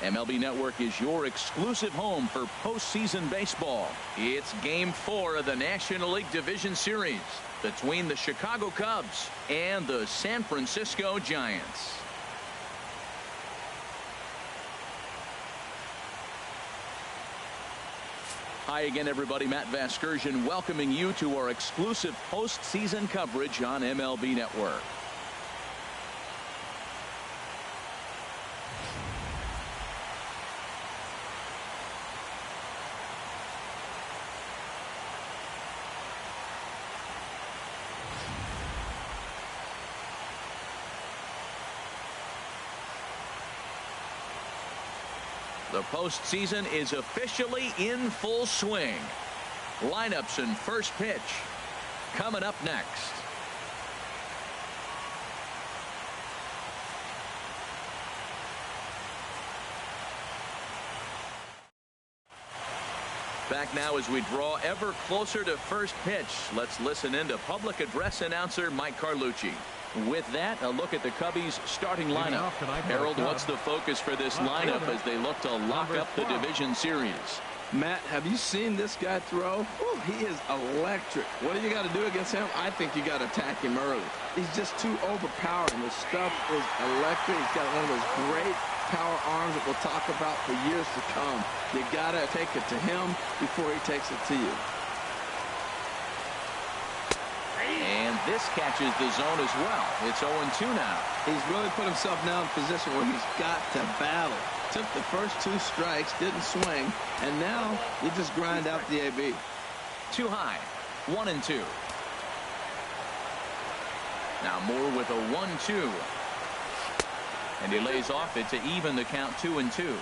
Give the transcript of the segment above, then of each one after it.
MLB Network is your exclusive home for postseason baseball. It's Game 4 of the National League Division Series between the Chicago Cubs and the San Francisco Giants. Hi again, everybody. Matt Vasgersian welcoming you to our exclusive postseason coverage on MLB Network. The postseason is officially in full swing. Lineups and first pitch coming up next. Back now as we draw ever closer to first pitch. Let's listen in to public address announcer Mike Carlucci. With that, a look at the Cubbies starting lineup. Harold, what's the focus for this lineup as they look to lock up the division series? Matt, have you seen this guy throw? Ooh, he is electric. What do you got to do against him? I think you got to attack him early. He's just too overpowering. The stuff is electric. He's got one of those great power arms that we'll talk about for years to come. You got to take it to him before he takes it to you. And this catches the zone as well. It's 0-2 now. He's really put himself now in a position where he's got to battle. Took the first 2 strikes, didn't swing, and now you just grind out the AB. Too high. 1-2. Now Moore with a 1-2. And he lays off it to even the count 2-2.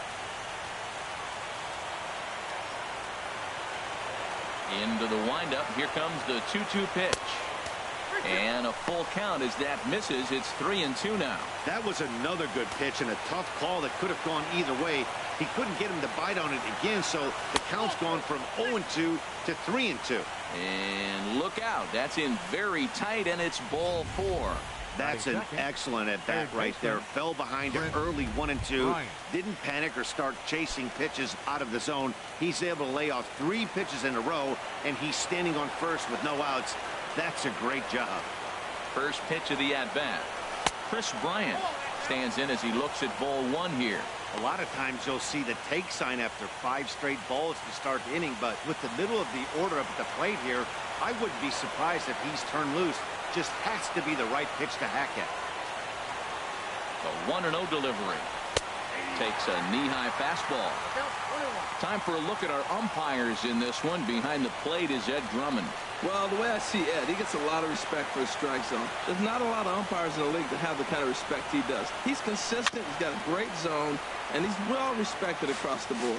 Into the windup. Here comes the 2-2 pitch. And a full count as that misses. It's 3-2 now. That was another good pitch and a tough call that could have gone either way. He couldn't get him to bite on it again, so the count's gone from 0-2 to 3-2. And look out. That's in very tight, and it's ball 4. That's an excellent at bat right there. Fell behind it early 1-2. Didn't panic or start chasing pitches out of the zone. He's able to lay off 3 pitches in a row, and he's standing on first with no outs. That's a great job. First pitch of the at-bat. Chris Bryant stands in as he looks at ball 1 here. A lot of times you'll see the take sign after 5 straight balls to start the inning, but with the middle of the order up at the plate here, I wouldn't be surprised if he's turned loose. Just has to be the right pitch to hack at. The 1-0 delivery. Takes a knee-high fastball. Time for a look at our umpires in this one. Behind the plate is Ed Drummond. Well, the way I see Ed, he gets a lot of respect for his strike zone. There's not a lot of umpires in the league that have the kind of respect he does. He's consistent, he's got a great zone, and he's well respected across the board.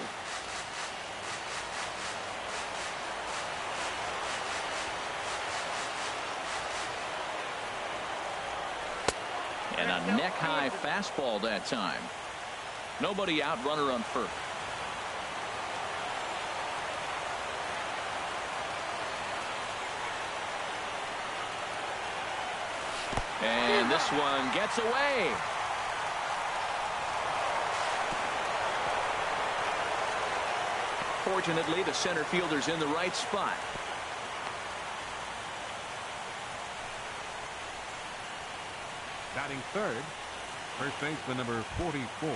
And a neck-high fastball that time. Nobody out, runner on first. And this one gets away. Fortunately, the center fielder's in the right spot. Batting third, first baseman number 44,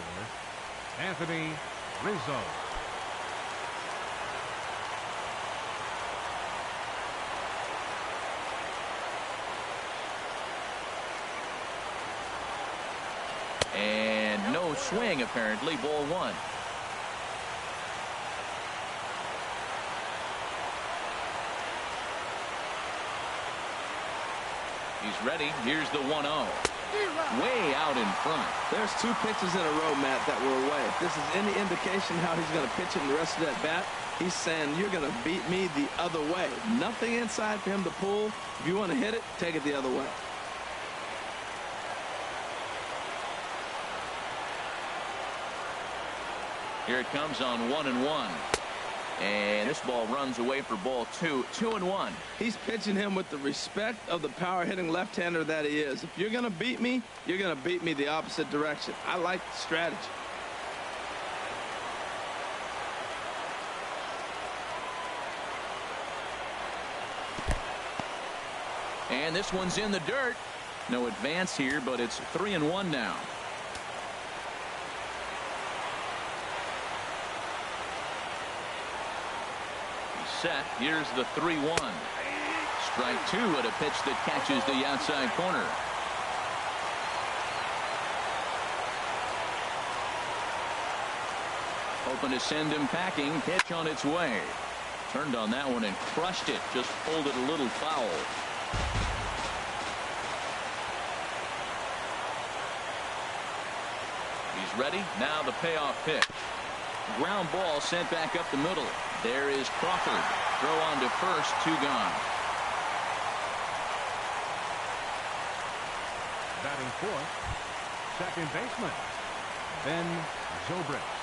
Anthony Rizzo. And no swing, apparently. Ball 1. He's ready. Here's the 1-0. Way out in front. There's 2 pitches in a row, Matt, that were away. If this is any indication how he's going to pitch in the rest of that bat, he's saying you're going to beat me the other way. Nothing inside for him to pull. If you want to hit it, take it the other way. Here it comes on 1-1. And this ball runs away for ball 2. 2-1. He's pitching him with the respect of the power-hitting left-hander that he is. If you're going to beat me, you're going to beat me the opposite direction. I like the strategy. And this one's in the dirt. No advance here, but it's 3-1 now. Set. Here's the 3-1. Strike two at a pitch that catches the outside corner. Hoping to send him packing. Pitch on its way. Turned on that one and crushed it. Just pulled it a little foul. He's ready. Now the payoff pitch. Ground ball sent back up the middle. There is Crawford. Throw on to first. 2 gone. Batting fourth, second baseman Ben Zobrist.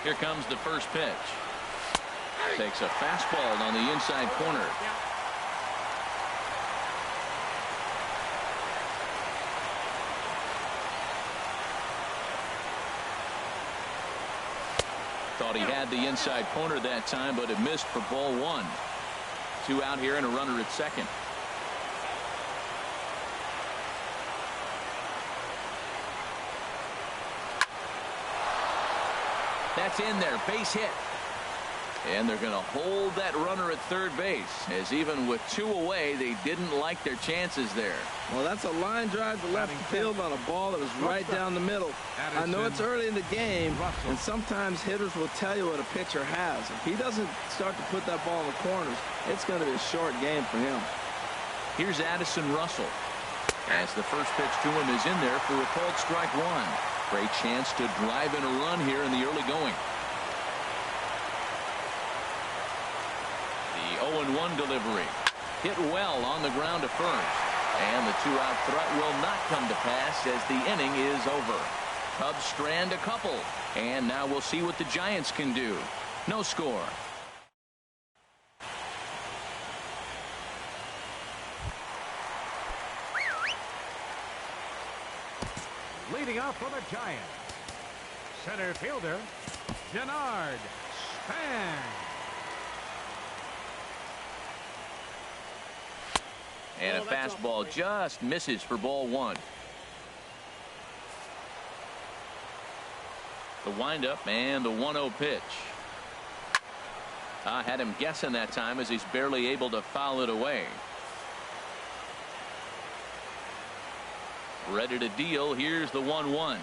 Here comes the first pitch. Takes a fastball on the inside corner. Thought he had the inside corner that time, but it missed for ball 1. 2 out here and a runner at second. That's in there. Base hit. And they're going to hold that runner at third base, as even with 2 away, they didn't like their chances there. Well, that's a line drive to left field on a ball that was right down the middle. I know it's early in the game, and sometimes hitters will tell you what a pitcher has. If he doesn't start to put that ball in the corners, it's going to be a short game for him. Here's Addison Russell. As the first pitch to him is in there for a called strike 1. Great chance to drive in a run here in the early going. The 0-1 delivery. Hit well on the ground to first. And the 2-out threat will not come to pass as the inning is over. Cubs strand a couple. And now we'll see what the Giants can do. No score. Leading off for the Giants, center fielder Denard Span. And a fastball just misses for ball 1. The windup and the 1-0 pitch. I had him guessing that time as he's barely able to foul it away. Ready to deal. Here's the 1-1.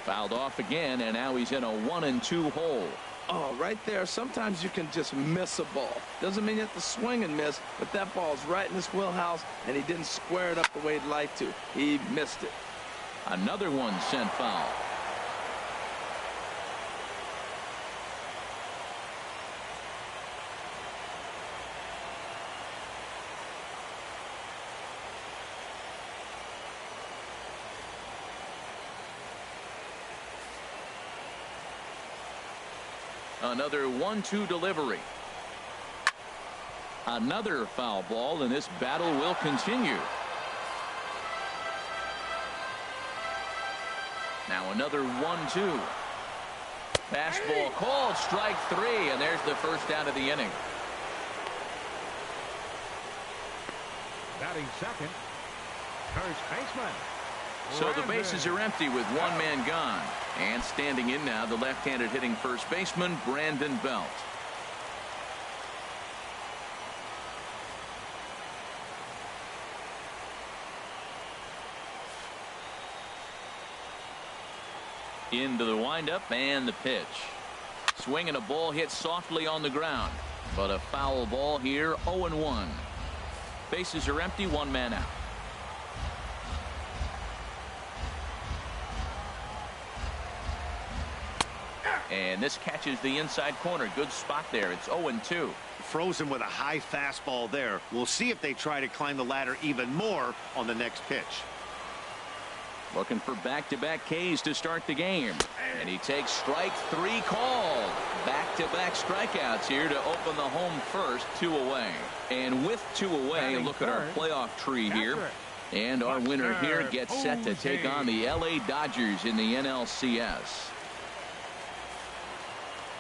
Fouled off again, and now he's in a 1-2 hole. Oh, right there. Sometimes you can just miss a ball. Doesn't mean you have to swing and miss, but that ball's right in his wheelhouse, and he didn't square it up the way he'd like to. He missed it. Another one sent foul. Another 1-2 delivery. Another foul ball, and this battle will continue. Now another 1-2. Fastball called, strike 3, and there's the first out of the inning. Batting second, first baseman. So the bases are empty with 1 man gone. And standing in now, the left-handed hitting first baseman, Brandon Belt. Into the windup and the pitch. Swinging a ball hit softly on the ground. But a foul ball here, 0-1. Bases are empty, 1 man out. And this catches the inside corner. Good spot there. It's 0-2. Frozen with a high fastball there. We'll see if they try to climb the ladder even more on the next pitch. Looking for back-to-back Ks to start the game. And he takes strike 3 called. Back-to-back strikeouts here to open the home first, 2 away. And with 2 away, look at our playoff tree here. And our winner here gets set to take on the LA Dodgers in the NLCS.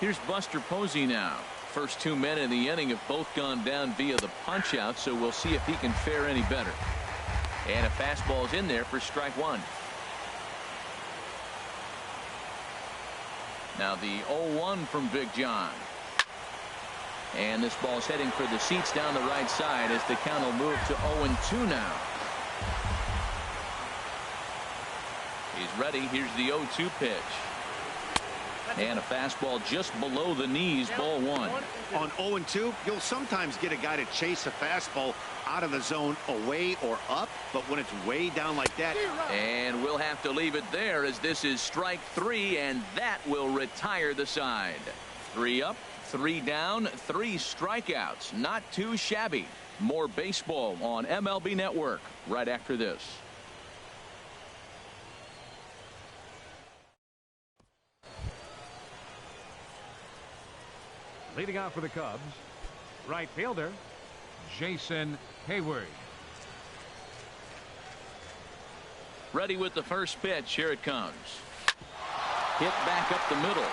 Here's Buster Posey now. First 2 men in the inning have both gone down via the punch-out, so we'll see if he can fare any better. And a fastball's in there for strike 1. Now the 0-1 from Big John. And this ball's heading for the seats down the right side as the count will move to 0-2 now. He's ready. Here's the 0-2 pitch. And a fastball just below the knees, ball 1. On 0-2, you'll sometimes get a guy to chase a fastball out of the zone away or up, but when it's way down like that. And we'll have to leave it there as this is strike 3, and that will retire the side. 3 up, 3 down, 3 strikeouts. Not too shabby. More baseball on MLB Network right after this. Leading off for the Cubs, right fielder, Jason Hayward. Ready with the first pitch. Here it comes. Hit back up the middle.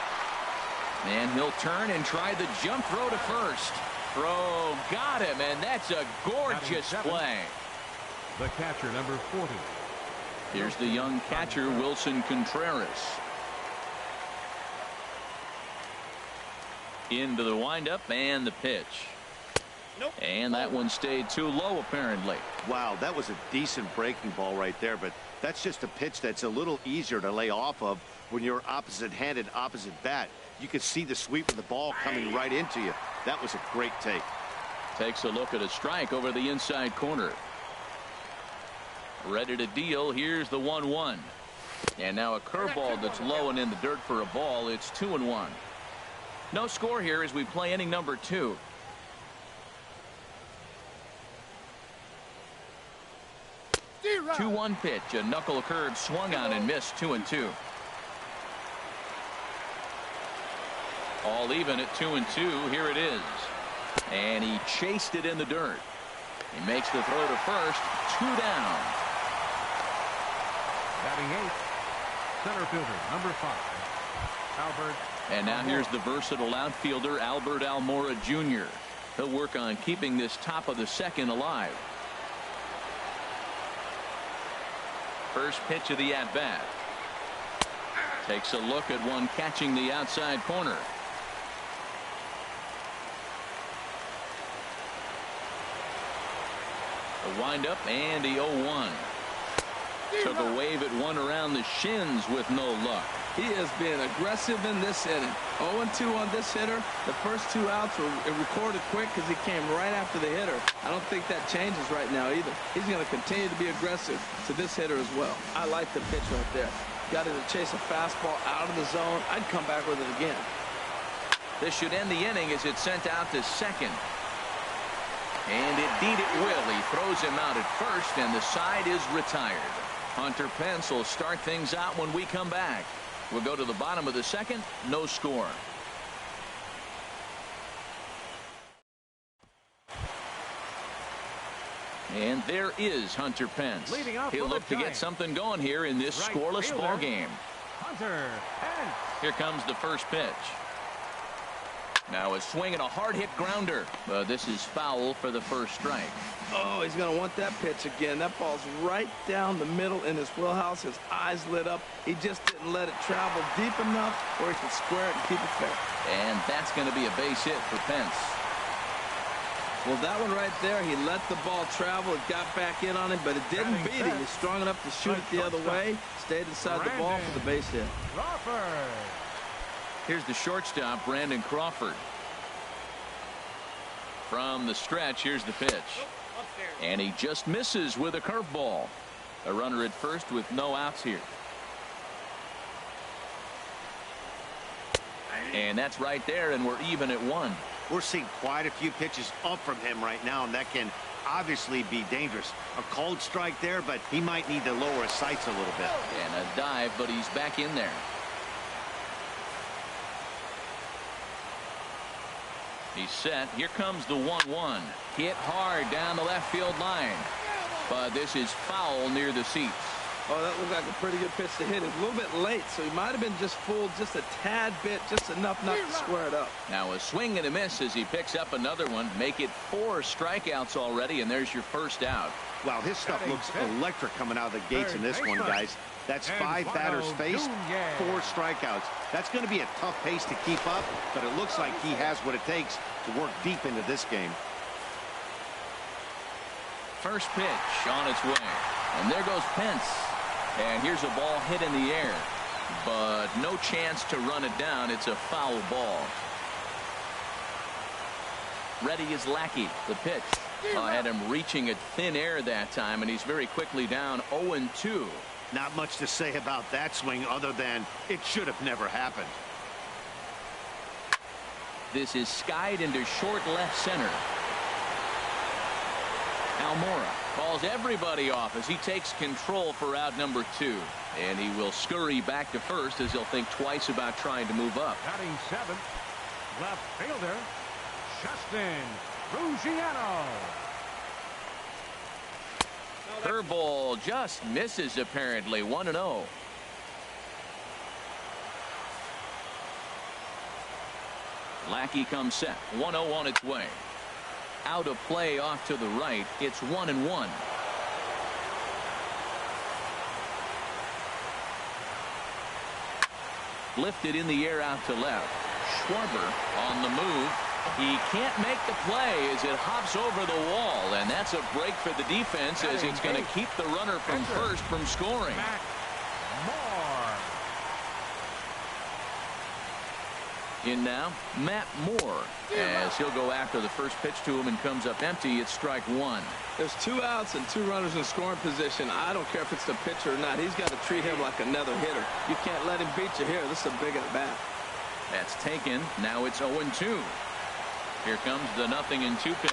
And he'll turn and try the jump throw to first. Throw got him, and that's a gorgeous play. The catcher, number 40. Here's the young catcher, Wilson Contreras. Into the windup and the pitch. Nope. And that one stayed too low apparently. Wow, that was a decent breaking ball right there, but that's just a pitch that's a little easier to lay off of when you're opposite-handed, opposite bat. You could see the sweep of the ball coming right into you. That was a great take. Takes a look at a strike over the inside corner. Ready to deal. Here's the 1-1. And now a curveball that's low and in the dirt for a ball. It's 2-1. No score here as we play inning number 2. Zero. 2-1 pitch. A knuckle curve swung on and missed. 2-2. All even at 2-2. Here it is. And he chased it in the dirt. He makes the throw to first. 2 down. Batting 8th, center fielder, number 5, Albert. And now here's the versatile outfielder, Albert Almora Jr. He'll work on keeping this top of the second alive. First pitch of the at-bat. Takes a look at one catching the outside corner. The windup and the 0-1. Took a wave at one around the shins with no luck. He has been aggressive in this inning. 0-2 on this hitter. The first 2 outs were recorded quick because he came right after the hitter. I don't think that changes right now either. He's going to continue to be aggressive to this hitter as well. I like the pitch right there. Got him to chase a fastball out of the zone. I'd come back with it again. This should end the inning as it's sent out to second. And indeed it will. He throws him out at first, and the side is retired. Hunter Pence will start things out when we come back. We'll go to the bottom of the second. No score. And there is Hunter Pence. He'll look to get something going here in this scoreless ball game. Hunter Pence. Here comes the first pitch. Now a swing and a hard hit grounder. This is foul for the first strike. Oh, he's going to want that pitch again. That ball's right down the middle in his wheelhouse. His eyes lit up. He just didn't let it travel deep enough where he can square it and keep it fair. And that's going to be a base hit for Pence. Well, that one right there, he let the ball travel. It got back in on him, but it didn't beat him. He's strong enough to shoot it the other way. Stayed inside the ball for the base hit. Crawford. Here's the shortstop, Brandon Crawford. From the stretch, here's the pitch. And he just misses with a curveball. A runner at first with no outs here. And that's right there, and we're even at 1. We're seeing quite a few pitches up from him right now, and that can obviously be dangerous. A called strike there, but he might need to lower his sights a little bit. And a dive, but he's back in there. He's set. Here comes the 1-1. Hit hard down the left field line. But this is foul near the seats. Oh, that looked like a pretty good pitch to hit. It was a little bit late, so he might have been just fooled just a tad bit, just enough not to square it up. Now a swing and a miss as he picks up another one. Make it 4 strikeouts already, and there's your first out. Wow, his stuff looks electric coming out of the gates in this one, guys. That's 5 batters faced, 4 strikeouts. That's going to be a tough pace to keep up, but it looks like he has what it takes to work deep into this game. First pitch on its way, and there goes Pence. And here's a ball hit in the air, but no chance to run it down. It's a foul ball. Ready is Lackey. The pitch had him reaching at thin air that time, and he's very quickly down 0-2. Not much to say about that swing other than it should have never happened. This is skied into short left center. Almora calls everybody off as he takes control for out number 2. And he will scurry back to first as he'll think twice about trying to move up. Batting 7th, left fielder, Justin Ruggiero. Curveball just misses apparently. 1-0. Lackey comes set. 1-0 on its way. Out of play off to the right. It's 1-1. Lifted in the air out to left. Schwarber on the move. He can't make the play as it hops over the wall, and that's a break for the defense as it's going to keep the runner from first from scoring. In now, Matt Moore, as he'll go after the first pitch to him and comes up empty. It's strike 1. There's 2 outs and 2 runners in scoring position. I don't care if it's the pitcher or not. He's got to treat him like another hitter. You can't let him beat you here. This is a big at bat. That's taken. Now it's 0-2. Here comes the 0-2 pitch.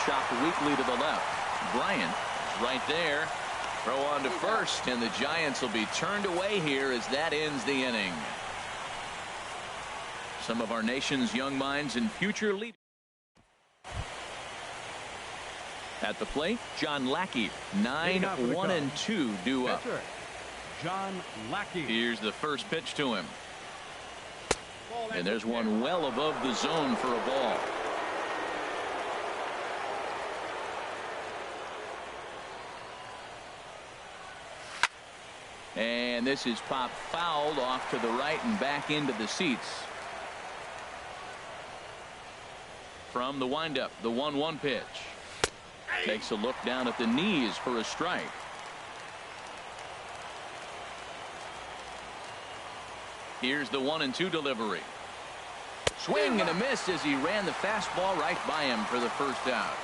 Chopped weakly to the left. Bryant is right there. Throw on to first, and the Giants will be turned away here as that ends the inning. Some of our nation's young minds and future leaders. At the plate, John Lackey. 9-1-2 due up. John Lackey. Here's the first pitch to him. And there's one well above the zone for a ball. And this is popped fouled off to the right and back into the seats. From the windup, the 1-1 pitch. Takes a look down at the knees for a strike. Here's the 1-2 delivery. Swing and a miss as he ran the fastball right by him for the first out.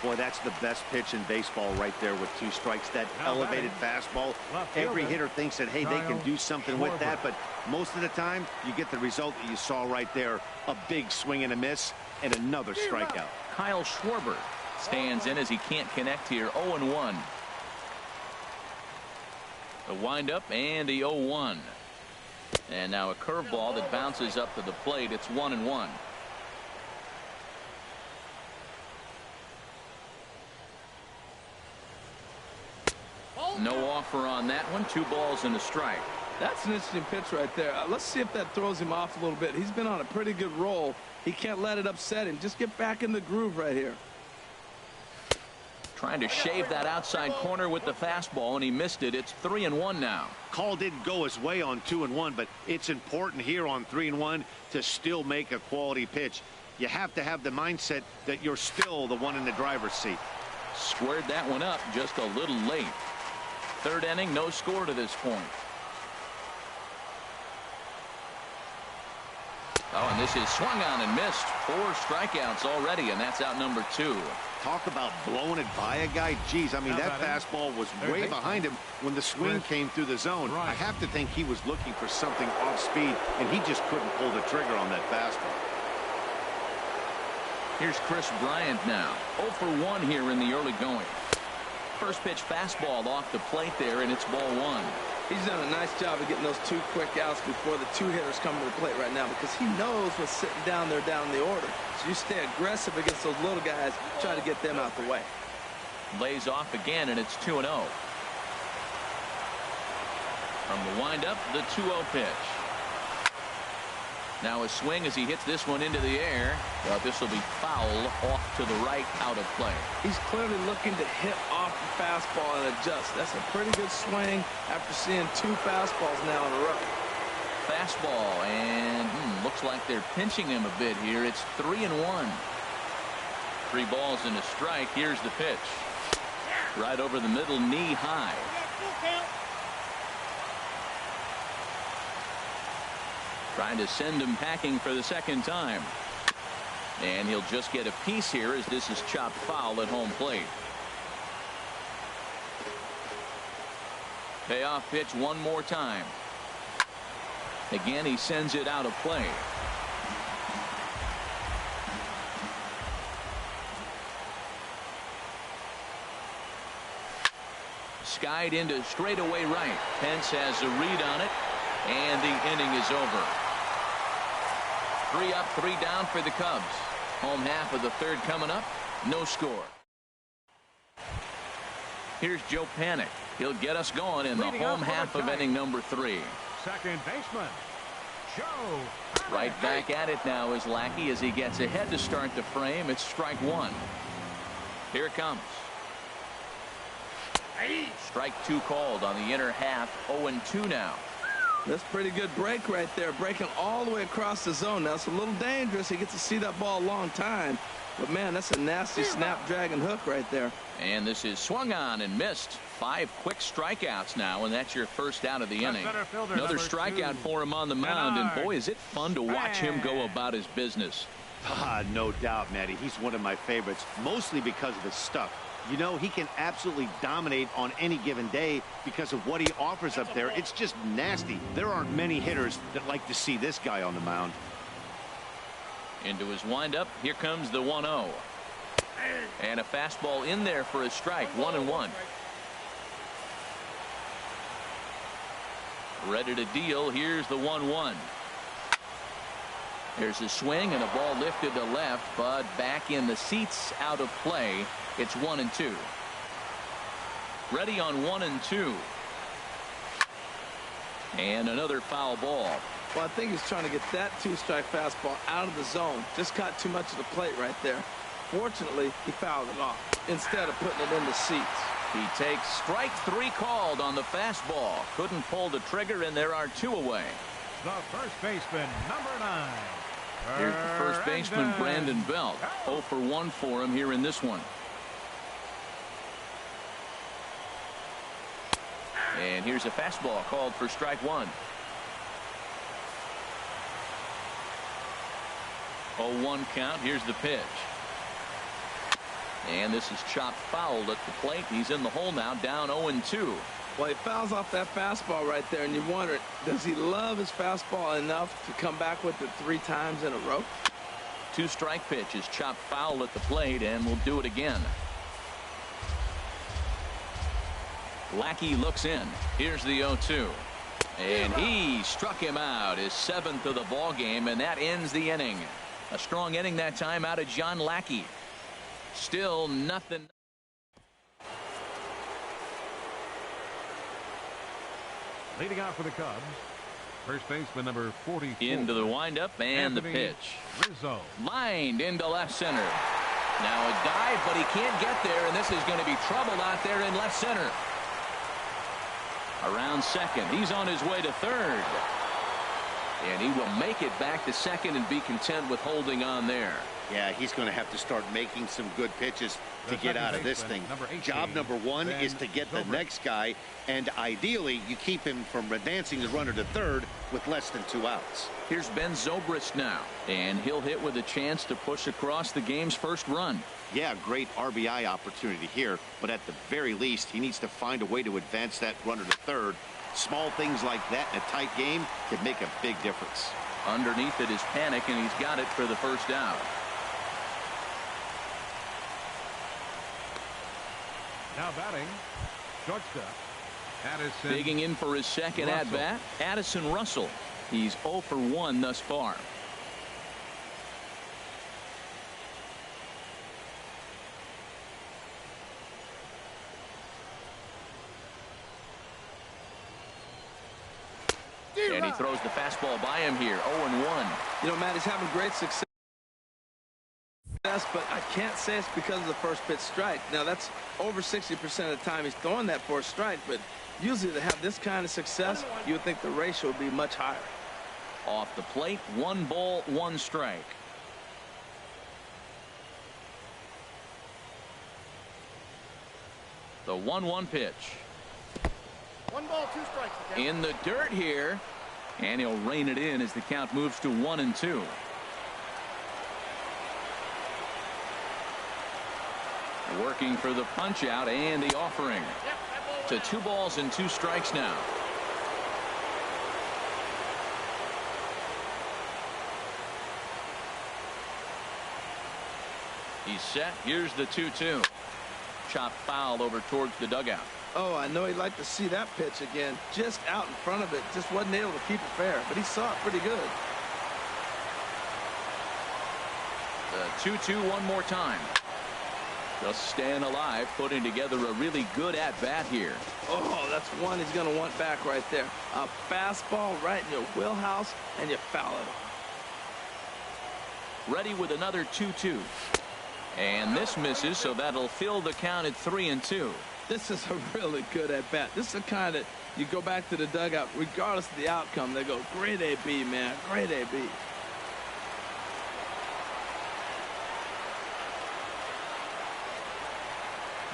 Boy, that's the best pitch in baseball right there with 2 strikes. That elevated fastball. Every hitter thinks that, hey, they can do something with that, but most of the time you get the result that you saw right there. A big swing and a miss and another strikeout. Kyle Schwarber stands in as he can't connect here. 0-1. The windup and the 0-1. And now a curveball that bounces up to the plate. It's 1-1. No offer on that one. 2 balls and a strike. That's an interesting pitch right there. Let's see if that throws him off a little bit. He's been on a pretty good roll. He can't let it upset him. Just get back in the groove right here. Trying to shave that outside corner with the fastball, and he missed it. It's 3-1 now. Call didn't go his way on 2-1, but it's important here on 3-1 to still make a quality pitch. You have to have the mindset that you're still the one in the driver's seat. Squared that one up just a little late. 3rd inning, no score to this point. Oh, and this is swung on and missed. 4 strikeouts already, and that's out number 2. Talk about blowing it by a guy. Geez, I mean, that fastball was way behind him when the swing came through the zone. I have to think he was looking for something off speed, and he just couldn't pull the trigger on that fastball. Here's Chris Bryant now. 0 for 1 here in the early going. First pitch fastball off the plate there, and it's ball 1. He's done a nice job of getting those 2 quick outs before the 2 hitters come to the plate right now, because he knows what's sitting down there down in the order. So you stay aggressive against those little guys, try to get them out the way. Lays off again, and it's 2-0. From the windup, the 2-0 pitch. Now a swing as he hits this one into the air. Well, this will be foul off to the right, out of play. He's clearly looking to hit off the fastball and adjust. That's a pretty good swing after seeing 2 fastballs now in a row. Fastball, and looks like they're pinching him a bit here. It's 3-1. 3 balls and a strike. Here's the pitch. Right over the middle, knee high. Trying to send him packing for the second time. And he'll just get a piece here as this is chopped foul at home plate. Payoff pitch one more time. Again, he sends it out of play. Skied into straightaway right. Pence has a read on it, and the inning is over. 3 up, 3 down for the Cubs. Home half of the 3rd coming up. No score. Here's Joe Panik. He'll get us going in the home half of inning number 3. Second baseman, Joe Panik. Right back at it now is Lackey as he gets ahead to start the frame. It's strike 1. Here it comes. Strike 2 called on the inner half. 0-2 now. That's pretty good break right there, breaking all the way across the zone. Now it's a little dangerous. He gets to see that ball a long time, but man, that's a nasty snapdragon hook right there. And this is swung on and missed. 5 quick strikeouts now, and that's your first out of the inning. Another strikeout for him on the mound, and boy, is it fun to watch him go about his business. No doubt, Matty. He's one of my favorites, mostly because of his stuff. You know, he can absolutely dominate on any given day because of what he offers up there. It's just nasty. There aren't many hitters that like to see this guy on the mound. Into his windup. Here comes the 1-0. And a fastball in there for a strike. 1-1. Ready to deal. Here's the 1-1. There's a swing and a ball lifted to left, but back in the seats, out of play. It's 1-2. Ready on 1-2. And another foul ball. Well, I think he's trying to get that 2-strike fastball out of the zone. Just caught too much of the plate right there. Fortunately, he fouled it off instead of putting it in the seats. He takes strike 3 called on the fastball. Couldn't pull the trigger, and there are 2 away. The first baseman, number 9. Here's the first baseman, Brandon Belt. 0 for 1 for him here in this one. And here's a fastball called for strike 1. 0-1 count. Here's the pitch. And this is chopped foul at the plate. He's in the hole now, down 0-2. Well, he fouls off that fastball right there, and you wonder, does he love his fastball enough to come back with it 3 times in a row? 2-strike pitch is chopped foul at the plate, and we'll do it again. Lackey looks in. Here's the 0-2. And he struck him out, his 7th of the ball game, and that ends the inning. A strong inning that time out of John Lackey. Still nothing. Leading out for the Cubs, first baseman number 44. Into the windup and the pitch. Rizzo. Lined into left center. Now a dive, but he can't get there, and this is going to be trouble out there in left center. Around second. He's on his way to third. And he will make it back to second and be content with holding on there. Yeah, he's going to have to start making some good pitches to get out of this thing. Job number 1 is to get the next guy, and ideally you keep him from advancing the runner to third with less than 2 outs. Here's Ben Zobrist now, and he'll hit with a chance to push across the game's first run. Yeah, great RBI opportunity here, but at the very least he needs to find a way to advance that runner to third. Small things like that in a tight game could make a big difference. Underneath it is Panik, and he's got it for the first out. Now batting, shortstop, Addison. Digging in for his second at-bat, Addison Russell. He's 0 for 1 thus far. And he throws the fastball by him here. 0-1. You know, Matt, he's having great success, but I can't say it's because of the first pitch strike. Now, that's over 60% of the time he's throwing that for a strike, but usually to have this kind of success, you would think the ratio would be much higher. Off the plate, 1 ball, 1 strike. The 1-1 pitch. 1 ball, 2 strikes. Again. In the dirt here, and he'll rein it in as the count moves to 1-2. Working for the punch out and the offering. To 2 balls and 2 strikes now. He's set. Here's the 2-2. Chop foul over towards the dugout. Oh, I know he'd like to see that pitch again. Just out in front of it. Just wasn't able to keep it fair, but he saw it pretty good. The 2-2 one more time. Just staying alive, putting together a really good at-bat here. Oh, that's one he's going to want back right there. A fastball right in your wheelhouse, and you foul it off. Ready with another 2-2. And this misses, so that'll fill the count at 3-2. This is a really good at-bat. This is the kind that you go back to the dugout, regardless of the outcome, they go, great AB, man, great AB.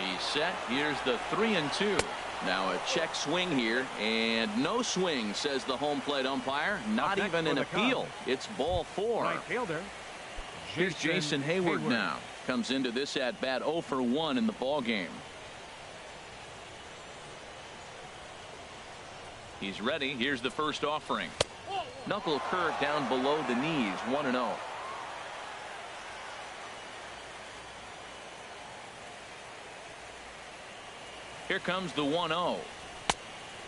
He's set. Here's the 3-2. Now a check swing here, and no swing, says the home plate umpire. Not even an appeal. It's ball 4. Right fielder. Here's Jason Hayward now. Comes into this at-bat 0 for 1 in the ball game. He's ready. Here's the first offering. Knuckle curve down below the knees. 1-0. Here comes the 1-0.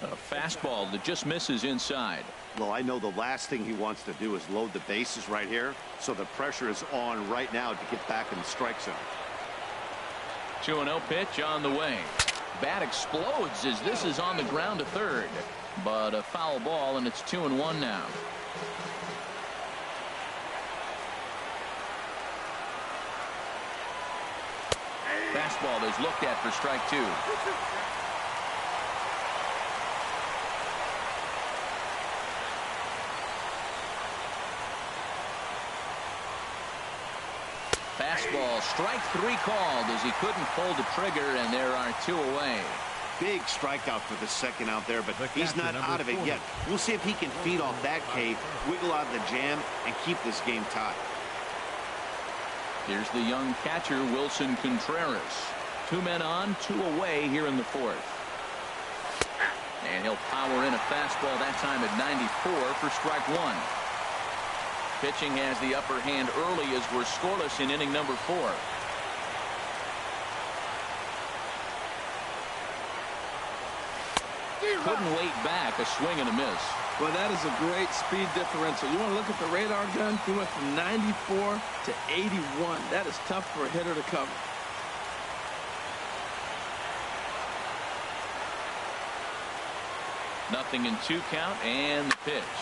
A fastball that just misses inside. Well, I know the last thing he wants to do is load the bases right here, so the pressure is on right now to get back in the strike zone. 2-0 pitch on the way. Bat explodes as this is on the ground to third, but a foul ball, and it's 2-1 now. Fastball is looked at for strike 2. Fastball, strike 3 called as he couldn't pull the trigger, and there are 2 away. Big strikeout for the second out there, but he's not out of it yet. We'll see if he can feed off that K, wiggle out of the jam, and keep this game tied. Here's the young catcher, Wilson Contreras. 2 men on, 2 away here in the 4th. And he'll power in a fastball that time at 94 for strike 1. Pitching has the upper hand early as we're scoreless in inning number 4. Couldn't wait back. A swing and a miss. Well, that is a great speed differential. You want to look at the radar gun? He went from 94 to 81. That is tough for a hitter to cover. Nothing in 2 count, and the pitch.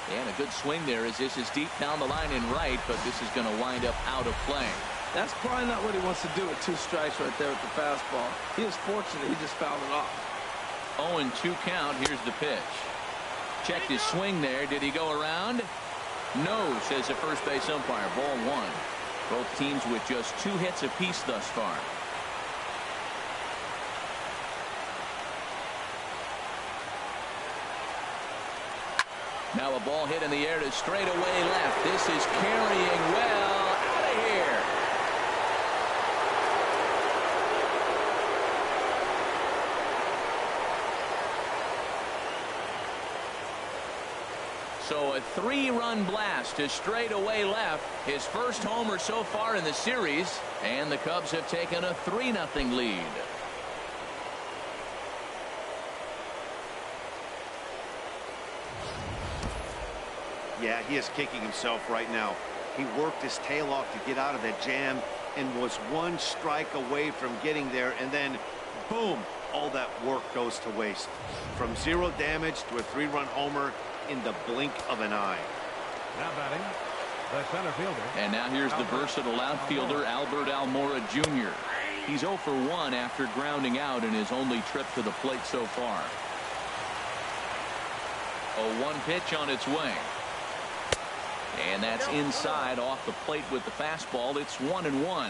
And a good swing there as this is deep down the line in right, but this is going to wind up out of play. That's probably not what he wants to do with 2 strikes right there with the fastball. He is fortunate he just fouled it off. 0-2 count. Here's the pitch. Checked his swing there. Did he go around? No, says the first base umpire. Ball 1. Both teams with just 2 hits apiece thus far. Now a ball hit in the air to straightaway left. This is carrying well out of here. So a 3-run blast to straightaway left. His first homer so far in the series. And the Cubs have taken a 3-0 lead. Yeah, he is kicking himself right now. He worked his tail off to get out of that jam and was one strike away from getting there, and then boom, all that work goes to waste. From 0 damage to a 3-run homer in the blink of an eye. Now batting, the center fielder. And now here's the versatile outfielder, Albert Almora Jr. He's 0 for 1 after grounding out in his only trip to the plate so far. A 1 pitch on its way. And that's inside off the plate with the fastball. It's 1-1.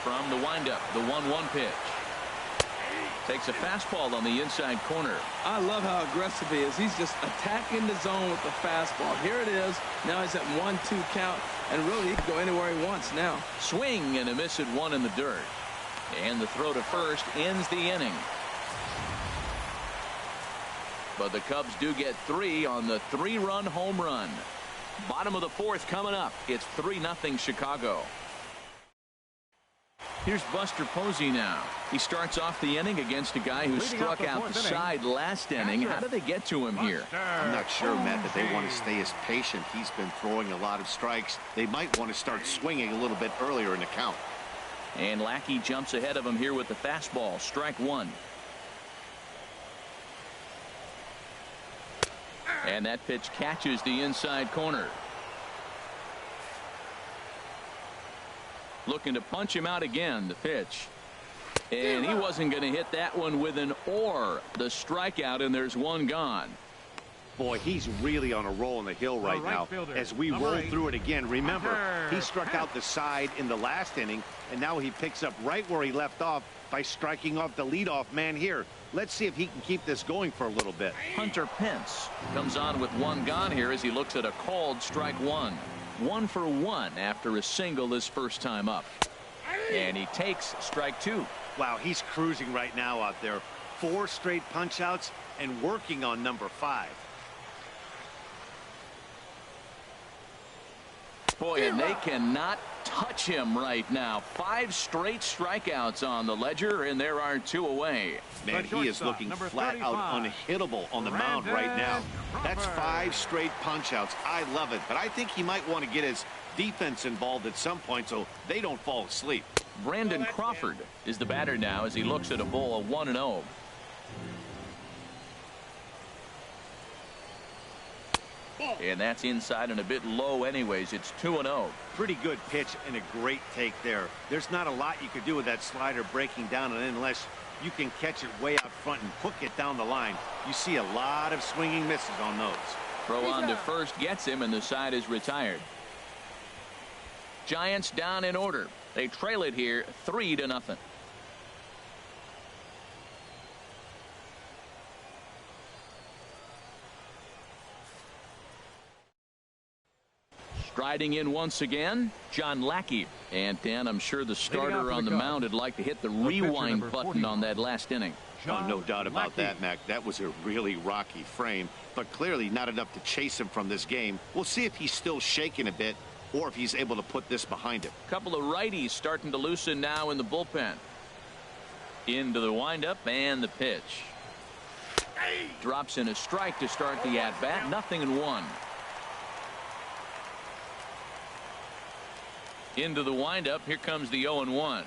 From the windup, the 1-1 pitch. Takes a fastball on the inside corner. I love how aggressive he is. He's just attacking the zone with the fastball. Here it is. Now he's at 1-2 count, and really he can go anywhere he wants now. Swing and a miss at 1 in the dirt. And the throw to first ends the inning. But the Cubs do get 3 on the 3-run home run. Bottom of the 4th coming up. It's 3-0 Chicago. Here's Buster Posey now. He starts off the inning against a guy who struck outside last inning. How did they get to him here? I'm not sure, Matt, that they want to stay as patient. He's been throwing a lot of strikes. They might want to start swinging a little bit earlier in the count. And Lackey jumps ahead of him here with the fastball. Strike 1. And that pitch catches the inside corner. Looking to punch him out again. The pitch. And he wasn't going to hit that one with an or. The strikeout, and there's 1 gone. Boy, he's really on a roll on the hill right now. As we roll through it again, remember, he struck out the side in the last inning, and now he picks up right where he left off by striking off the leadoff man here. Let's see if he can keep this going for a little bit. Hunter Pence comes on with 1 gone here as he looks at a called strike 1. 1 for 1 after a single his first time up. And he takes strike 2. Wow, he's cruising right now out there. 4 straight punch outs and working on number 5. Boy, and they cannot touch him right now. 5 straight strikeouts on the ledger, and there are 2 away. Man, he is looking flat out unhittable on the mound right now. That's 5 straight punch outs. I love it, but I think he might want to get his defense involved at some point so they don't fall asleep. Brandon Crawford is the batter now as he looks at a ball of 1-0. And that's inside and a bit low anyways. It's 2-0. Pretty good pitch and a great take there. There's not a lot you could do with that slider breaking down, and unless you can catch it way out front and hook it down the line, you see a lot of swinging misses on those. Throw on to first gets him, and the side is retired. Giants down in order. They trail it here 3-0. Striding in once again, John Lackey. And Dan, I'm sure the starter on the mound would like to hit the rewind button on that last inning. Oh, no doubt about that, Mac. That was a really rocky frame, but clearly not enough to chase him from this game. We'll see if he's still shaking a bit or if he's able to put this behind him. Couple of righties starting to loosen now in the bullpen. Into the windup and the pitch. Drops in a strike to start the at-bat. 0-1. Into the windup. Here comes the 0-1.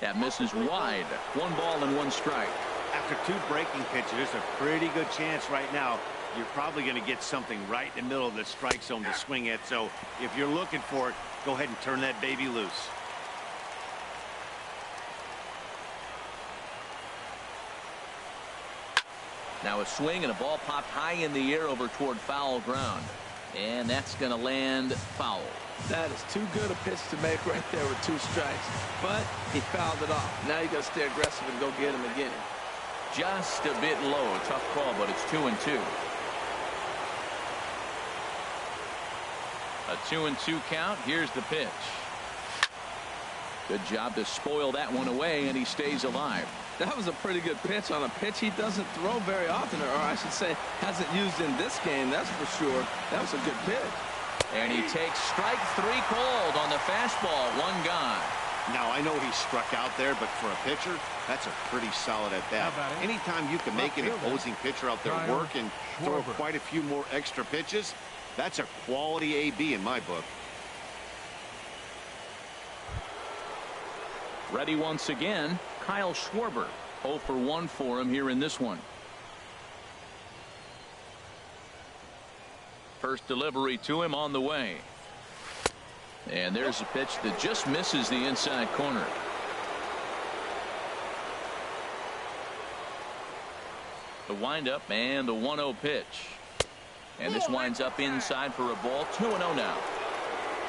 That misses wide. 1 ball and 1 strike. After 2 breaking pitches, there's a pretty good chance right now you're probably going to get something right in the middle of the strike zone to swing at. So if you're looking for it, go ahead and turn that baby loose. Now a swing and a ball popped high in the air over toward foul ground. And that's going to land foul. That is too good a pitch to make right there with 2 strikes. But he fouled it off. Now you got to stay aggressive and go get him again. Just a bit low. Tough call, but it's 2-2. A 2-2 count. Here's the pitch. Good job to spoil that one away, and he stays alive. That was a pretty good pitch on a pitch he doesn't throw very often, or I should say hasn't used in this game, that's for sure. That was a good pitch. And he takes strike 3 called on the fastball. 1 gone. Now, I know he struck out there, but for a pitcher, that's a pretty solid at-bat. Anytime you can make an opposing pitcher out there work and throw quite a few more extra pitches, that's a quality AB in my book. Ready once again, Kyle Schwarber. 0 for 1 for him here in this one. First delivery to him on the way. And there's a pitch that just misses the inside corner. The windup and the 1-0 pitch. And this winds up inside for a ball. 2-0 now.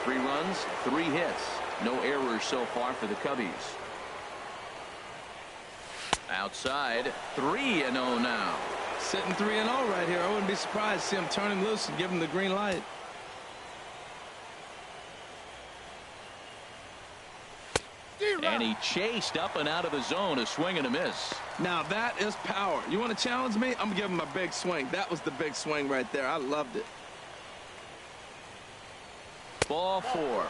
3 runs, 3 hits. No errors so far for the Cubbies. Outside, 3-0 now. Sitting 3-0 right here. I wouldn't be surprised to see him turn him loose and give him the green light. And he chased up and out of the zone, a swing and a miss. Now that is power. You want to challenge me? I'm going to give him a big swing. That was the big swing right there. I loved it. Ball 4.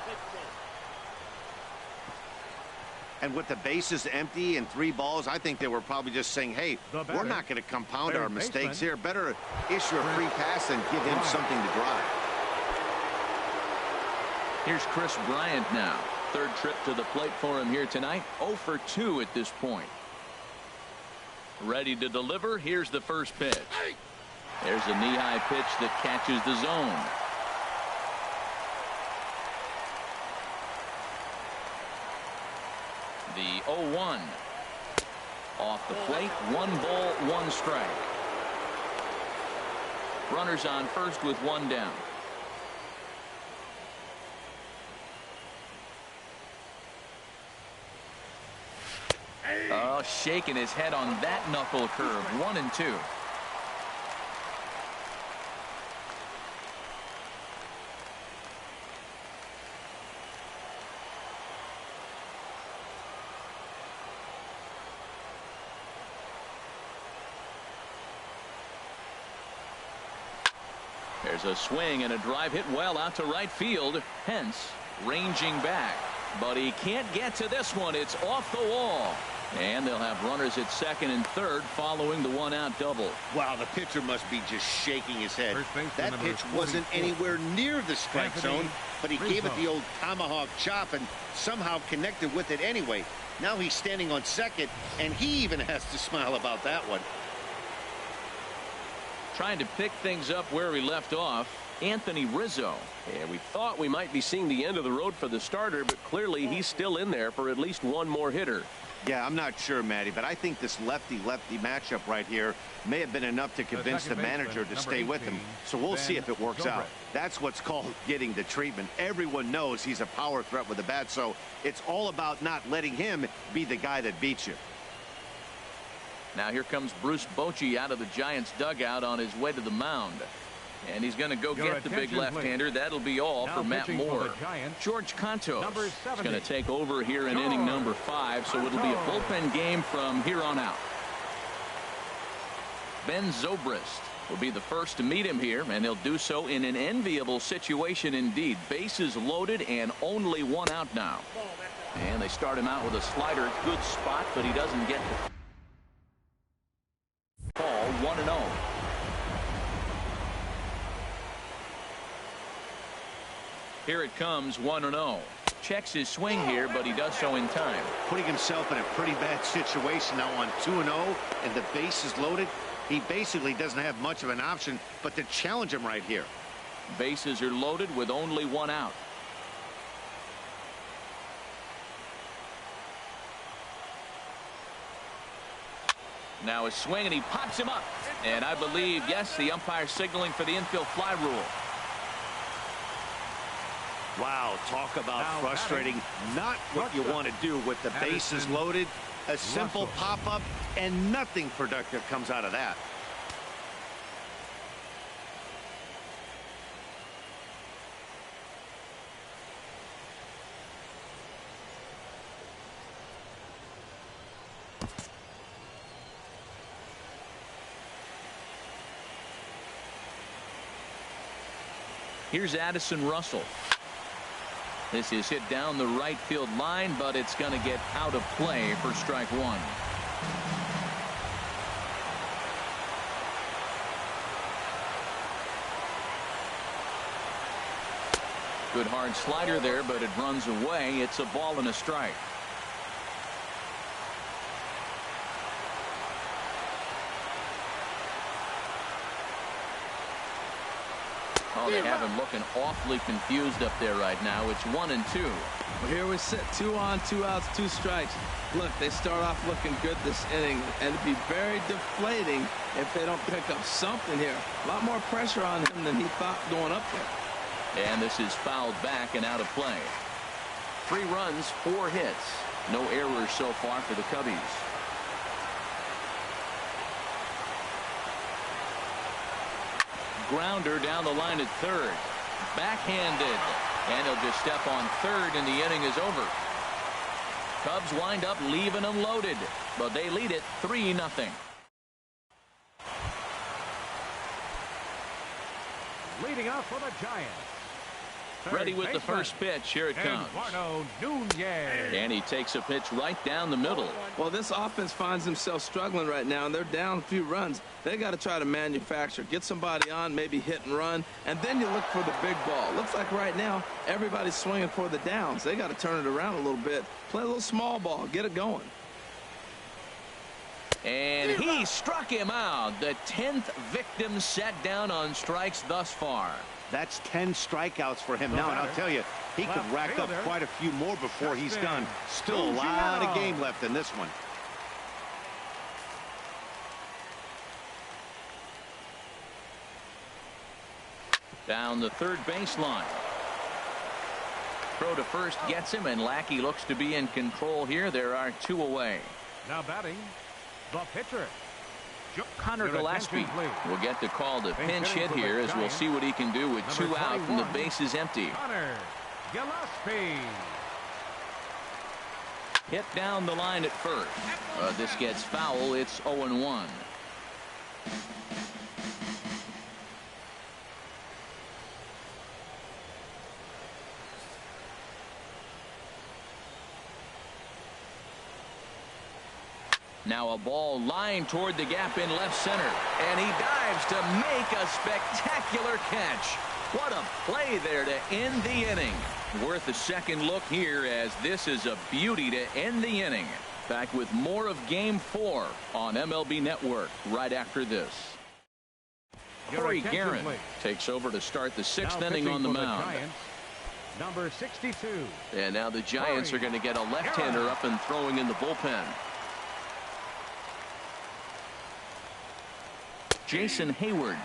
And with the bases empty and 3 balls, I think they were probably just saying, hey, we're not going to compound our mistakes here. Better issue a free pass and give him something to drive. Here's Chris Bryant now. 3rd trip to the plate for him here tonight. 0 for 2 at this point. Ready to deliver. Here's the first pitch. There's a knee-high pitch that catches the zone. The 0-1. Off the plate. 1 ball, 1 strike. Runners on first with 1 down. Oh, shaking his head on that knuckle curve. 1-2. There's a swing and a drive hit well out to right field. Hence ranging back, but he can't get to this one. It's off the wall. And they'll have runners at 2nd and 3rd following the 1-out double. Wow, the pitcher must be just shaking his head. That pitch wasn't anywhere near the strike zone, but he gave it the old tomahawk chop and somehow connected with it anyway. Now he's standing on 2nd, and he even has to smile about that one. Trying to pick things up where he left off, Anthony Rizzo. And we thought we might be seeing the end of the road for the starter, but clearly he's still in there for at least 1 more hitter. Yeah, I'm not sure, Matty, but I think this lefty-lefty matchup right here may have been enough to convince the manager to stay with him. So we'll see if it works out. That's what's called getting the treatment. Everyone knows he's a power threat with the bat, so it's all about not letting him be the guy that beats you. Now here comes Bruce Bochy out of the Giants dugout on his way to the mound. And he's going to go get the big left-hander. That'll be all for Matt Moore. George Contos is going to take over here in inning number 5, so it'll be a bullpen game from here on out. Ben Zobrist will be the first to meet him here, and he'll do so in an enviable situation indeed. Bases loaded and only 1 out now. And they start him out with a slider. Good spot, but he doesn't get the ball. 1-0. Here it comes, 1-0. Checks his swing here, but he does so in time. Putting himself in a pretty bad situation now on 2-0, and the base is loaded. He basically doesn't have much of an option but to challenge him right here. Bases are loaded with only 1 out. Now a swing, and he pops him up. And I believe, yes, the umpire signaling for the infield fly rule. Wow, talk about frustrating. Not what you want to do with the bases loaded. A simple pop-up, and nothing productive comes out of that. Here's Addison Russell. This is hit down the right field line, but it's going to get out of play for strike one. Good hard slider there, but it runs away. It's a ball and a strike. Oh, they have him looking awfully confused up there right now. It's 1-2. Well, here we sit, 2 on, 2 outs, 2 strikes. Look, they start off looking good this inning, and it'd be very deflating if they don't pick up something here. A lot more pressure on him than he thought going up there. And this is fouled back and out of play. 3 runs, 4 hits. No errors so far for the Cubbies. Grounder down the line at third. Backhanded. And he'll just step on third, and the inning is over. Cubs wind up leaving them loaded, but they lead it 3-0. Leading off for the Giants. Ready with the first pitch. Here it comes. And he takes a pitch right down the middle. Well, this offense finds themselves struggling right now, and they're down a few runs. They got to try to manufacture, get somebody on, maybe hit and run, and then you look for the big ball. Looks like right now everybody's swinging for the downs. They got to turn it around a little bit, play a little small ball, get it going. And he struck him out. The 10th victim set down on strikes thus far. That's 10 strikeouts for him now, and I'll tell you, he could rack up quite a few more before he's done. Still a lot of game left in this one. Down the third baseline. Throw to first gets him, and Lackey looks to be in control here. There are 2 away. Now batting, the pitcher. Connor Gillespie will get the call to pinch hit here, as we'll see what he can do with 2 out and the bases empty. Connor Gillespie. Hit down the line at first. This gets foul. It's 0-1. Now a ball lined toward the gap in left center, and he dives to make a spectacular catch. What a play there to end the inning. Worth a second look here, as this is a beauty to end the inning. Back with more of Game 4 on MLB Network right after this. Corey Guerin takes over to start the 6th inning on the mound. Number 62. And now the Giants are going to get a left-hander up and throwing in the bullpen. Jason Hayward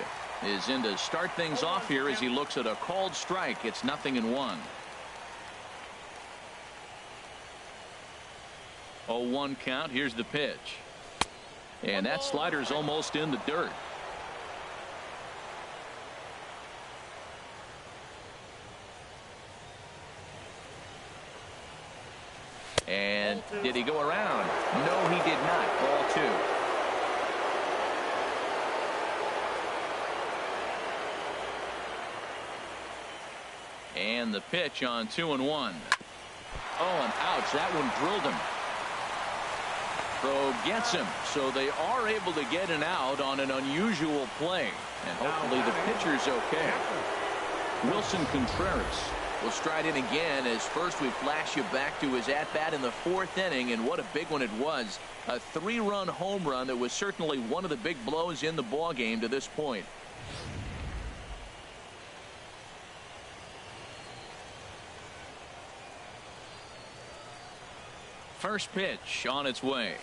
is in to start things off here as he looks at a called strike. It's 0-1. 0-1 count. Here's the pitch. And that slider's almost in the dirt. And did he go around? No, he did not. Ball 2. And the pitch on 2-1. Oh, and ouch. That one drilled him. Throw gets him. So they are able to get an out on an unusual play. And hopefully the pitcher's okay. Wilson Contreras will stride in again, as first we flash you back to his at-bat in the 4th inning, and what a big one it was. A 3-run home run that was certainly one of the big blows in the ballgame to this point. First pitch on its way.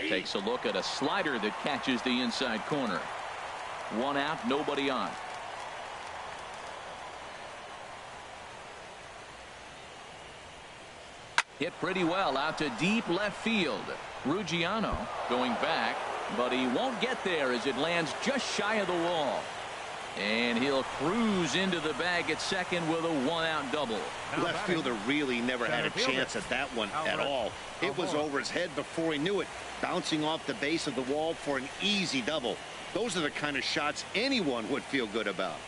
Takes a look at a slider that catches the inside corner. 1 out, nobody on. Hit pretty well out to deep left field. Ruggiano going back, but he won't get there as it lands just shy of the wall. And he'll cruise into the bag at second with a 1-out double. Left fielder really never had a chance at that one at all. It was over his head before he knew it, bouncing off the base of the wall for an easy double. Those are the kind of shots anyone would feel good about.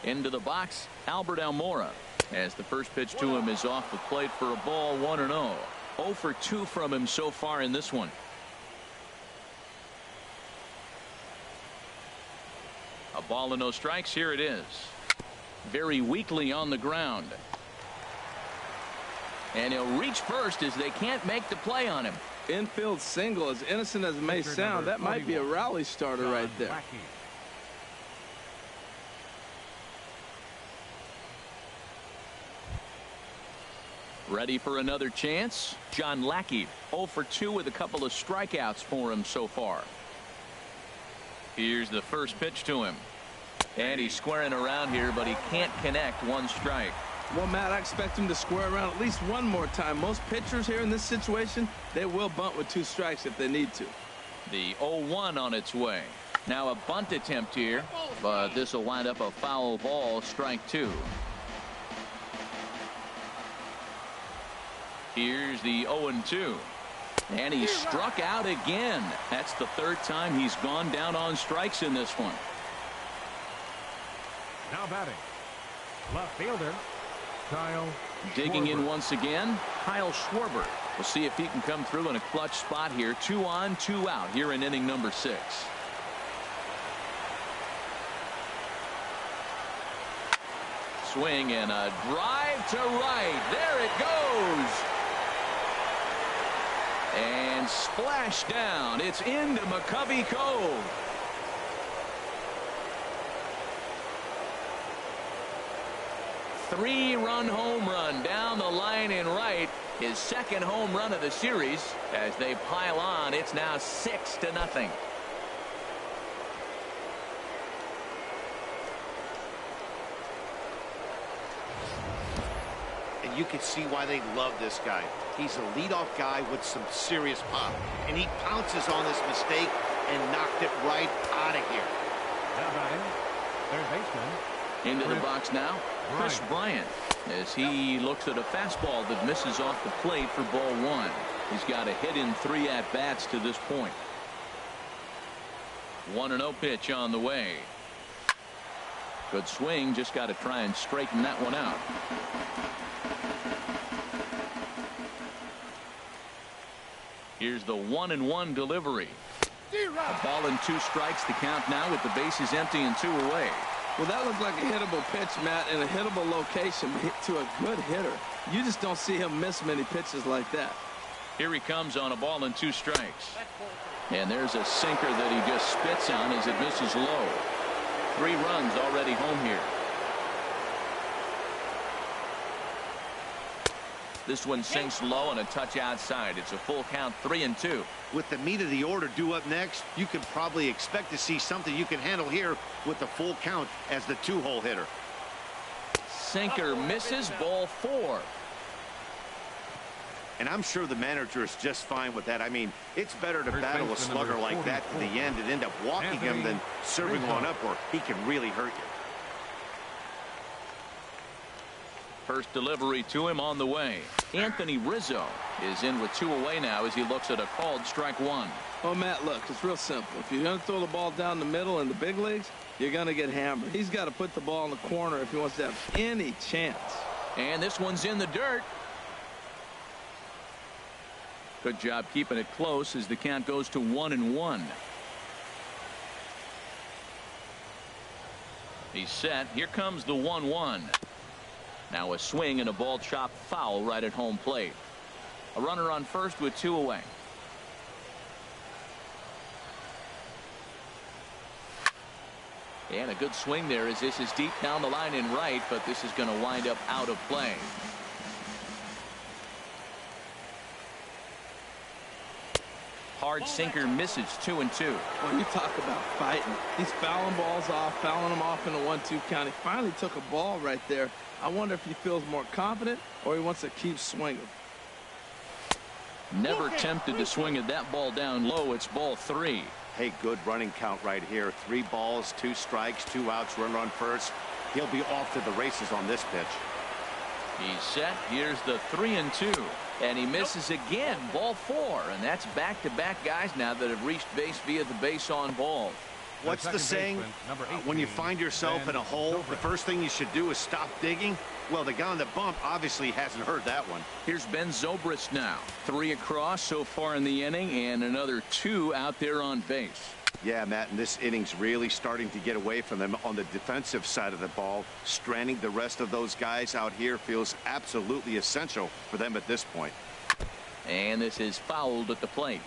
Into the box, Albert Almora, as the first pitch to him is off the plate for a ball, 1-0. 0 for 2 from him so far in this one. A ball and no strikes. Here it is. Very weakly on the ground. And he'll reach first as they can't make the play on him. Infield single, as innocent as it may sound, that might be a rally starter right there. Lackey. Ready for another chance? John Lackey, 0 for 2 with a couple of strikeouts for him so far. Here's the first pitch to him. And he's squaring around here, but he can't connect. 1 strike. Well, Matt, I expect him to square around at least one more time. Most pitchers here in this situation, they will bunt with 2 strikes if they need to. The 0-1 on its way. Now a bunt attempt here, but this will wind up a foul ball, strike 2. Here's the 0-2. And he struck out again. That's the 3rd time he's gone down on strikes in this one. Now batting, left fielder, Kyle Digging in Schwarber. once again, Kyle Schwarber. We'll see if he can come through in a clutch spot here. 2 on, 2 out here in inning number 6. Swing and a drive to right. There it goes. And splash down. It's into McCovey Cove. Three-run home run down the line in right. His 2nd home run of the series. As they pile on, it's now 6-0. And you can see why they love this guy. He's a leadoff guy with some serious pop. And he pounces on this mistake and knocked it right out of here. Now batting, third baseman. Into the box now, Chris Bryant, as he looks at a fastball that misses off the plate for ball 1. He's got a hit in 3 at-bats to this point. 1-0 pitch on the way. Good swing, just got to try and straighten that one out. Here's the 1-1 delivery. A ball and 2 strikes, the count now with the bases empty and 2 away. Well, that looked like a hittable pitch, Matt, in a hittable location to a good hitter. You just don't see him miss many pitches like that. Here he comes on a ball and 2 strikes. And there's a sinker that he just spits on as it misses low. 3 runs already home here. This one sinks low and a touch outside. It's a full count, 3-2. With the meat of the order due up next, you can probably expect to see something you can handle here with the full count as the 2-hole hitter. Sinker misses, ball 4. And I'm sure the manager is just fine with that. I mean, it's better to battle a slugger like that to the end and end up walking him than serving one up where he can really hurt you. First delivery to him on the way. Anthony Rizzo is in with 2 away now as he looks at a called strike 1. Oh, Matt, look, it's real simple. If you're going to throw the ball down the middle in the big leagues, you're going to get hammered. He's got to put the ball in the corner if he wants to have any chance. And this one's in the dirt. Good job keeping it close as the count goes to 1-1. He's set. Here comes the 1-1. Now a swing and a ball chopped foul right at home plate. A runner on first with 2 away. And a good swing there as this is deep down the line in right, but this is going to wind up out of play. Hard sinker misses, 2-2. Well, you talk about fighting. He's fouling balls off, fouling them off in a 1-2 count. He finally took a ball right there. I wonder if he feels more confident or he wants to keep swinging. Never tempted to swing at that ball down low. It's ball 3. Hey, good running count right here. 3 balls, 2 strikes, 2 outs, runner on first. He'll be off to the races on this pitch. He's set. Here's the 3-2. And he misses again. Ball 4. And that's back-to-back guys now that have reached base via the base on ball. What's the saying? When you find yourself in a hole, the first thing you should do is stop digging. Well, the guy on the bump obviously hasn't heard that one. Here's Ben Zobrist now. 3 across so far in the inning and another 2 out there on base. Yeah, Matt, and this inning's really starting to get away from them on the defensive side of the ball. Stranding the rest of those guys out here feels absolutely essential for them at this point. And this is fouled at the plate.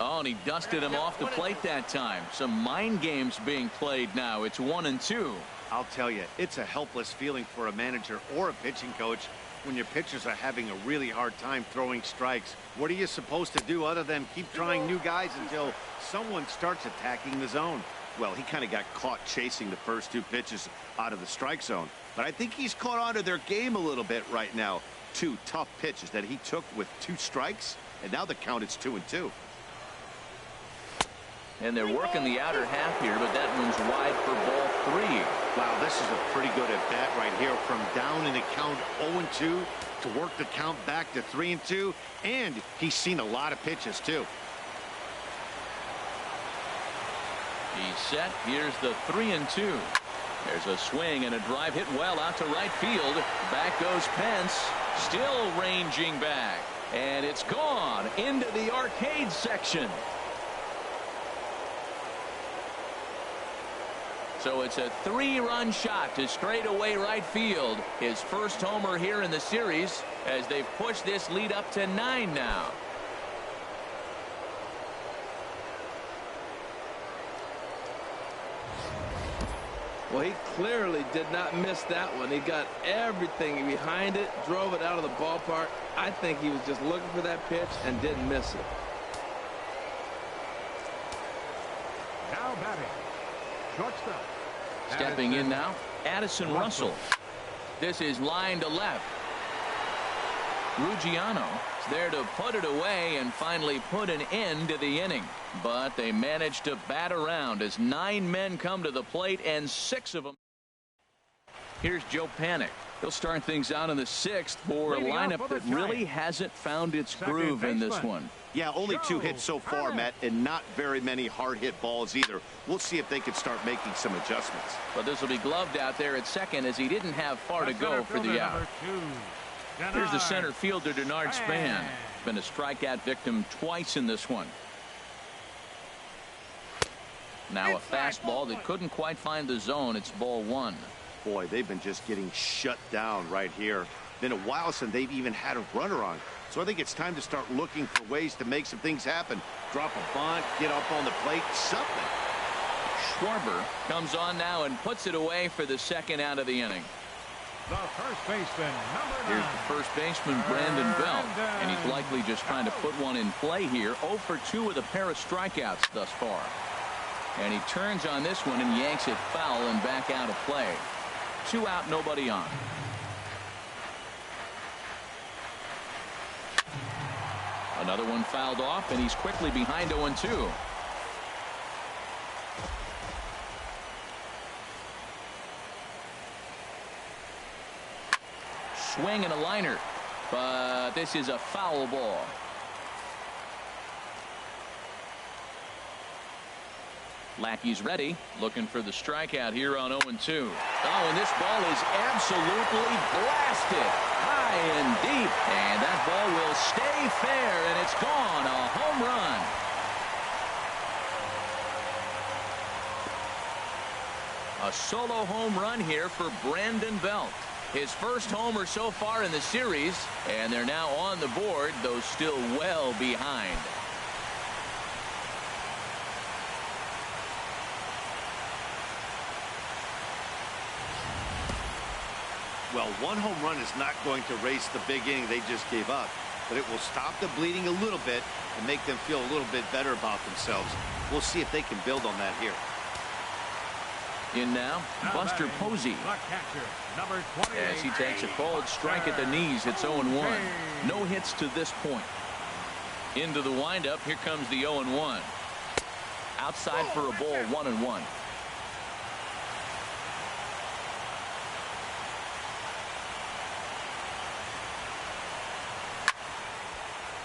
Oh, and he dusted him off the plate that time. Some mind games being played now. It's 1-2. I'll tell you, it's a helpless feeling for a manager or a pitching coach when your pitchers are having a really hard time throwing strikes. What are you supposed to do other than keep trying new guys until someone starts attacking the zone? Well, he kind of got caught chasing the first 2 pitches out of the strike zone. But I think he's caught on to their game a little bit right now. 2 tough pitches that he took with 2 strikes, and now the count is 2-2. And they're working the outer half here, but that one's wide for ball 3. Wow, this is a pretty good at-bat right here. From down in the count 0-2 to work the count back to 3-2. And he's seen a lot of pitches, too. He's set. Here's the 3-2. There's a swing and a drive hit well out to right field. Back goes Pence. Still ranging back. And it's gone into the arcade section. So it's a 3-run shot to straightaway right field. His first homer here in the series as they've pushed this lead up to 9 now. Well, he clearly did not miss that one. He got everything behind it, drove it out of the ballpark. I think he was just looking for that pitch and didn't miss it. Now batting. Shortstop. Stepping in now, Addison Russell. This is line to left. Ruggiano is there to put it away and finally put an end to the inning. But they managed to bat around as 9 men come to the plate and 6 of them. Here's Joe Panik. He'll start things out in the 6th for a lineup that really hasn't found its groove in this one. Yeah, only 2 hits so far, Matt, and not very many hard-hit balls either. We'll see if they can start making some adjustments. But this will be gloved out there at second as he didn't have far to go for the out. Here's the center fielder, Denard Span. Been a strikeout victim twice in this one. Now a fastball that couldn't quite find the zone. It's ball 1. Boy, they've been just getting shut down right here. Been a while since they've even had a runner on. So I think it's time to start looking for ways to make some things happen. Drop a bunt, get up on the plate, something. Schwarber comes on now and puts it away for the 2nd out of the inning. The first baseman, number 9. Here's the first baseman, Brandon Belt. And he's likely just trying to put one in play here. 0 for 2 with a pair of strikeouts thus far. And he turns on this one and yanks it foul and back out of play. 2 out, nobody on. Another one fouled off, and he's quickly behind 0-2. Swing and a liner, but this is a foul ball. Lackey's ready, looking for the strikeout here on 0-2. Oh, and this ball is absolutely blasted high and deep, and that ball will stay fair, and it's gone. A home run. A solo home run here for Brandon Belt. His first homer so far in the series, and they're now on the board, though still well behind. Well, 1 home run is not going to race the big inning they just gave up, but it will stop the bleeding a little bit and make them feel a little bit better about themselves. We'll see if they can build on that here. In now, Buster Posey. As he takes a called strike at the knees, it's 0-1. No hits to this point. Into the windup, here comes the 0-1. Outside for a ball, 1-1.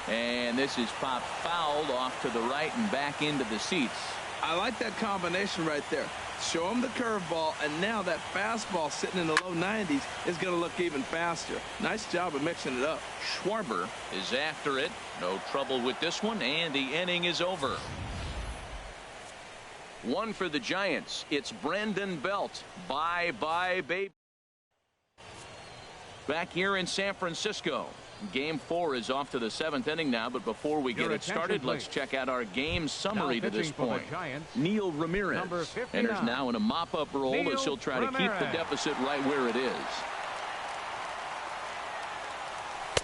And this is popped fouled off to the right and back into the seats. I like that combination right there. Show him the curveball, and now that fastball sitting in the low 90s is going to look even faster. Nice job of mixing it up. Schwarber is after it. No trouble with this one, and the inning is over. One for the Giants. It's Brandon Belt. Bye-bye, baby. Back here in San Francisco. Game 4 is off to the 7th inning now, but before we get it started, let's check out our game summary to this point. Neil Ramirez enters now in a mop-up role as he'll try to keep the deficit right where it is.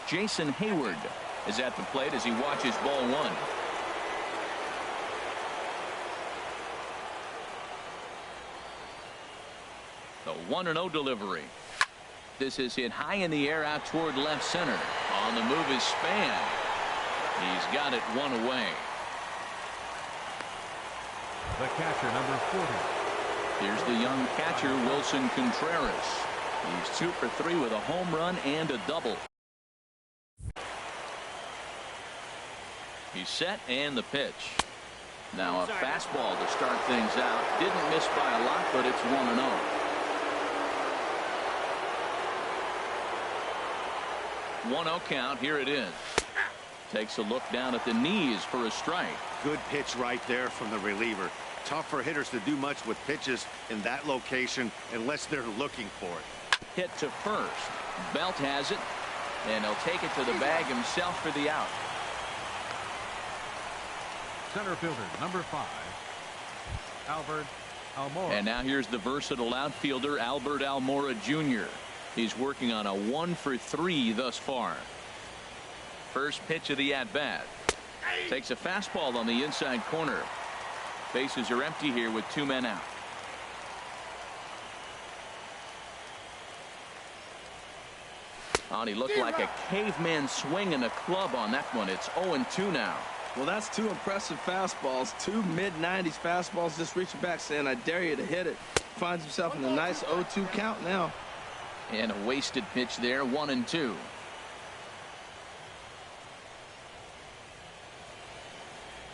Jason Hayward is at the plate as he watches ball 1. The 1-0 delivery. This is hit high in the air out toward left center. On the move is Span. He's got it one away. The catcher, number 40. Here's the young catcher, Wilson Contreras. He's 2 for 3 with a home run and a double. He's set and the pitch. Now a fastball to start things out. Didn't miss by a lot, but it's 1-0. 1-0 count. Here it is. Takes a look down at the knees for a strike. Good pitch right there from the reliever. Tough for hitters to do much with pitches in that location unless they're looking for it. Hit to first. Belt has it, and he'll take it to the bag himself for the out. Center fielder, number 5, Albert Almora. And now here's the versatile outfielder, Albert Almora Jr. He's working on a 1 for 3 thus far. First pitch of the at-bat. Takes a fastball on the inside corner. Bases are empty here with 2 men out. Oh, and he looked like a caveman swinging a club on that one. It's 0-2 now. Well, that's 2 impressive fastballs. 2 mid-90s fastballs just reaching back saying, I dare you to hit it. Finds himself in a nice 0-2 count now. And a wasted pitch there, 1-2.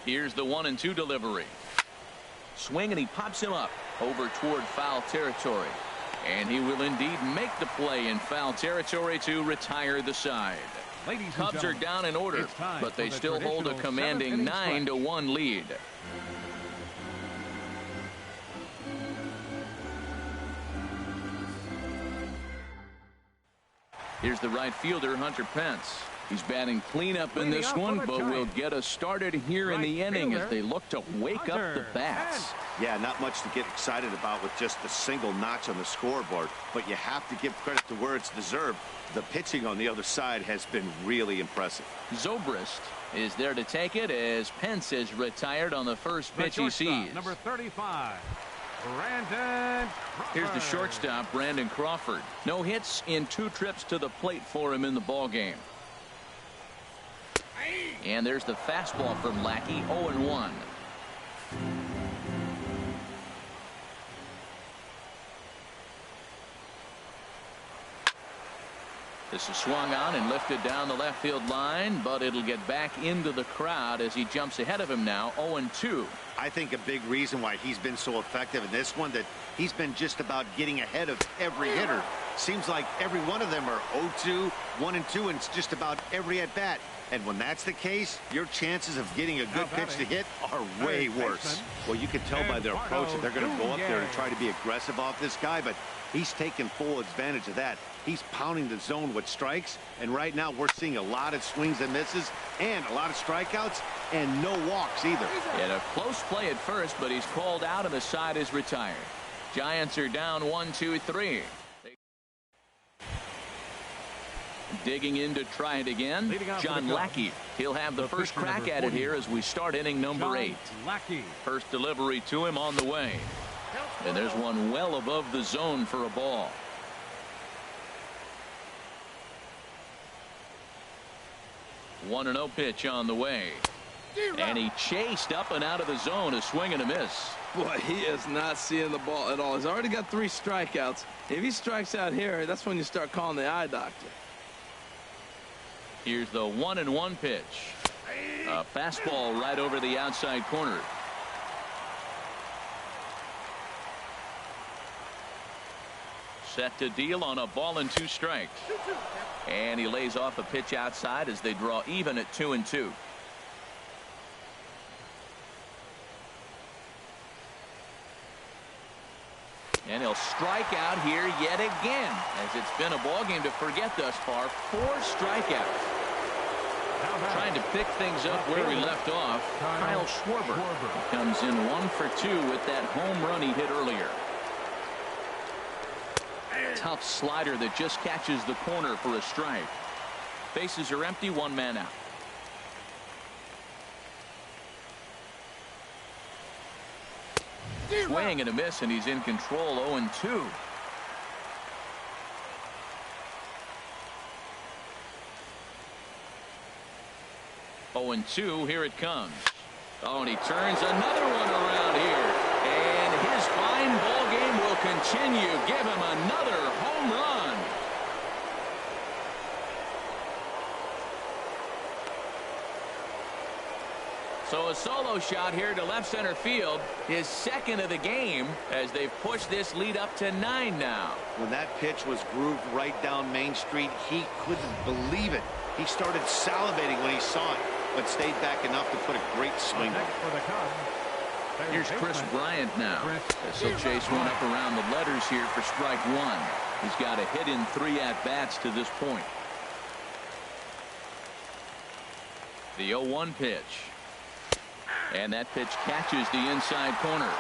Here's the 1-2 delivery. Swing, and he pops him up over toward foul territory. And he will indeed make the play in foul territory to retire the side. Cubs are down in order, but they still hold a commanding 9-1 lead. Here's the right fielder, Hunter Pence. He's batting cleanup in this one, but will get us started here in the inning as they look to wake up the bats. Yeah, not much to get excited about with just a single notch on the scoreboard, but you have to give credit to where it's deserved. The pitching on the other side has been really impressive. Zobrist is there to take it as Pence is retired on the first pitch he sees. Number 35. Brandon Crawford. Here's the shortstop, Brandon Crawford. No hits in 2 trips to the plate for him in the ball game. And there's the fastball from Lackey, 0-1. This is swung on and lifted down the left field line, but it'll get back into the crowd as he jumps ahead of him now, 0-2. I think a big reason why he's been so effective in this one, that he's been just about getting ahead of every hitter. Seems like every one of them are 0-2, 1-2, and it's just about every at-bat. And when that's the case, your chances of getting a good pitch to hit are way worse. Well, you can tell by their approach that they're going to go up there and try to be aggressive off this guy, but he's taking full advantage of that. He's pounding the zone with strikes, and right now we're seeing a lot of swings and misses and a lot of strikeouts and no walks either. And a close play at first, but he's called out and the side is retired. Giants are down 1-2-3. Digging in to try it again, John Lackey. He'll have the first crack at it here as we start inning number 8. First delivery to him on the way. And there's one well above the zone for a ball. One 1-0 pitch on the way. And he chased up and out of the zone, a swing and a miss. Boy, he is not seeing the ball at all. He's already got 3 strikeouts. If he strikes out here, that's when you start calling the eye doctor. Here's the 1-1 pitch. A fastball right over the outside corner. Set to deal on a ball and 2 strikes. And he lays off a pitch outside as they draw even at 2-2. And he'll strike out here yet again, as it's been a ball game to forget thus far. 4 strikeouts. Trying to pick things up where we left off. Kyle Schwarber comes in 1 for 2 with that home run he hit earlier. Tough slider that just catches the corner for a strike. Bases are empty, 1 man out. Swing and a miss, and he's in control. 0-2. Here it comes. Oh, and he turns another one around here. And his fine ball game will continue. Give him another home run. So a solo shot here to left center field, his 2nd of the game, as they've pushed this lead up to 9 now. When that pitch was grooved right down Main Street, he couldn't believe it. He started salivating when he saw it, but stayed back enough to put a great swing on it. Here's Chris Bryant now. As he'll chase one up around the letters here for strike 1. He's got a hit in 3 at-bats to this point. The 0-1 pitch. And that pitch catches the inside corner.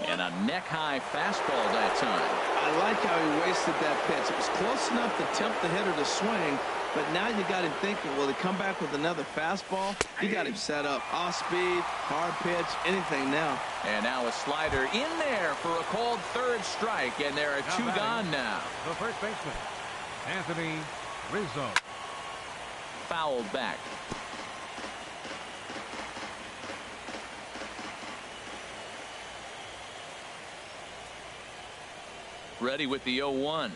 And a neck-high fastball that time. I like how he wasted that pitch. It was close enough to tempt the hitter to swing, but now you got him thinking, will he come back with another fastball? You got him set up. Off speed, hard pitch, anything now. And now a slider in there for a called 3rd strike, and there are 2 gone now. The first baseman, Anthony Rizzo. Fouled back. Ready with the 0-1.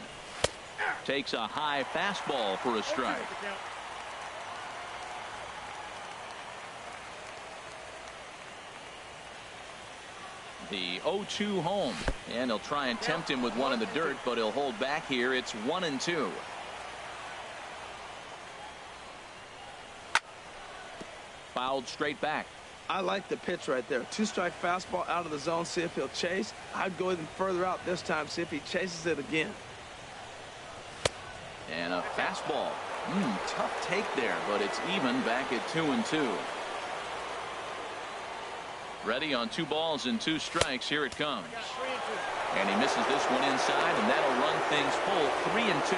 Takes a high fastball for a strike. The 0-2 home, and he'll try and tempt him with one in the dirt, but he'll hold back here. It's 1-2. Fouled straight back. I like the pitch right there. 2-strike fastball out of the zone. See if he'll chase. I'd go even further out this time. See if he chases it again. And a fastball. Tough take there, but it's even back at 2-2. Ready on 2 balls and 2 strikes. Here it comes. And he misses this one inside, and that'll run things full 3-2.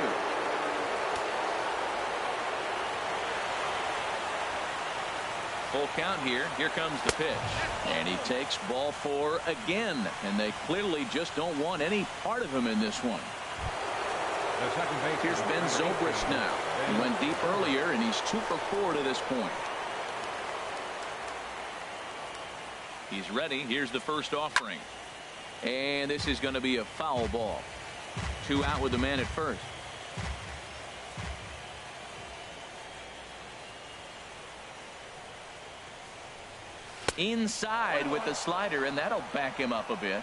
Full count here. Here comes the pitch. And he takes ball 4 again. And they clearly just don't want any part of him in this one. Here's Ben Zobrist now. He went deep earlier, and he's 2 for 4 to this point. He's ready. Here's the first offering. And this is going to be a foul ball. 2 out with the man at first. Inside with the slider, and that'll back him up a bit.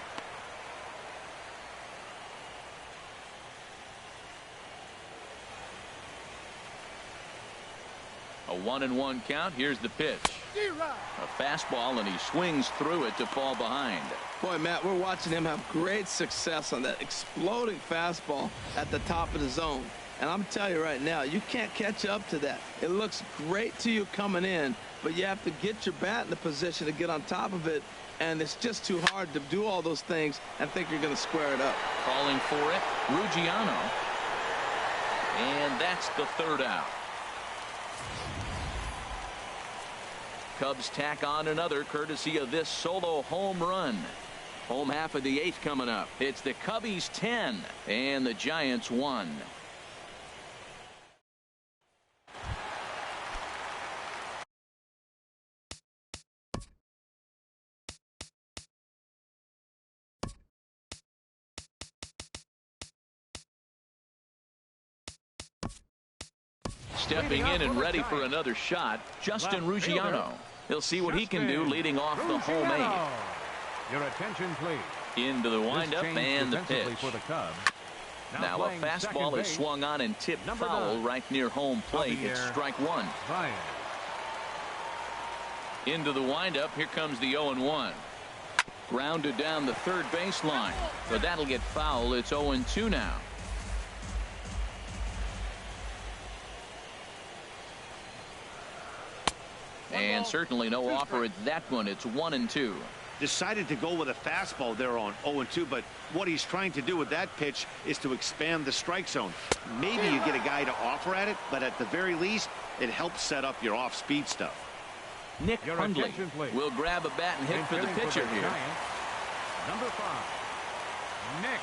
A 1-1 count. Here's the pitch. A fastball, and he swings through it to fall behind. Boy, Matt, we're watching him have great success on that exploding fastball at the top of the zone. And I'm telling you right now, you can't catch up to that. It looks great to you coming in, but you have to get your bat in the position to get on top of it, and it's just too hard to do all those things and think you're going to square it up. Calling for it, Ruggiano. And that's the 3rd out. Cubs tack on another courtesy of this solo home run. Home half of the 8th coming up. It's the Cubbies 10 and the Giants 1. Stepping in and ready for another shot, Justin Ruggiano. He'll see what he can do leading off the homemade. Your attention, please. Into the windup and the pitch. For the Cubs. Now a fastball is swung on and tipped foul right near home plate. It's strike one. Ryan. Into the windup. Here comes the 0-1. Grounded down the third baseline. But that'll get foul. It's 0-2 now. And certainly no offer at that one. It's 1-2. Decided to go with a fastball there on 0-2, but what he's trying to do with that pitch is to expand the strike zone. Maybe you get a guy to offer at it, but at the very least, it helps set up your off-speed stuff. Nick Hundley will grab a bat and hit for the pitcher here. Number 5, Nick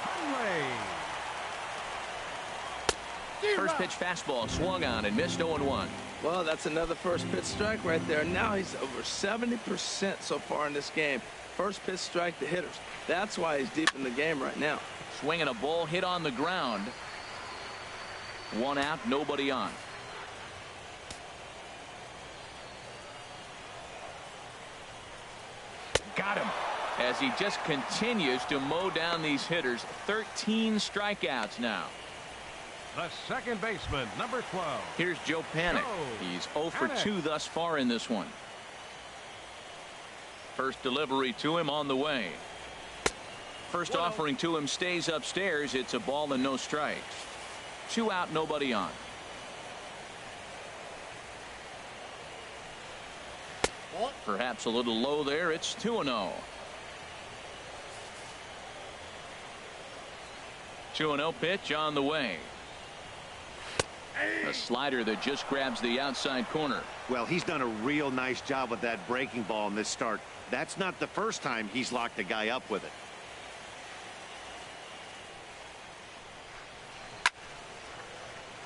Hundley. First pitch fastball swung on and missed 0-1. Well, that's another first pitch strike right there. Now he's over 70% so far in this game. First pitch strike to hitters. That's why he's deep in the game right now. Swinging a ball hit on the ground. One out, nobody on. Got him. As he just continues to mow down these hitters. 13 strikeouts now. The second baseman, number 12. Here's Joe Panik. He's 0 for 2 thus far in this one. First delivery to him on the way. First offering to him stays upstairs. It's a ball and no strikes. 2 out, nobody on. Perhaps a little low there. It's 2-0. 2-0 pitch on the way. A slider that just grabs the outside corner. Well, he's done a real nice job with that breaking ball in this start. That's not the first time he's locked a guy up with it.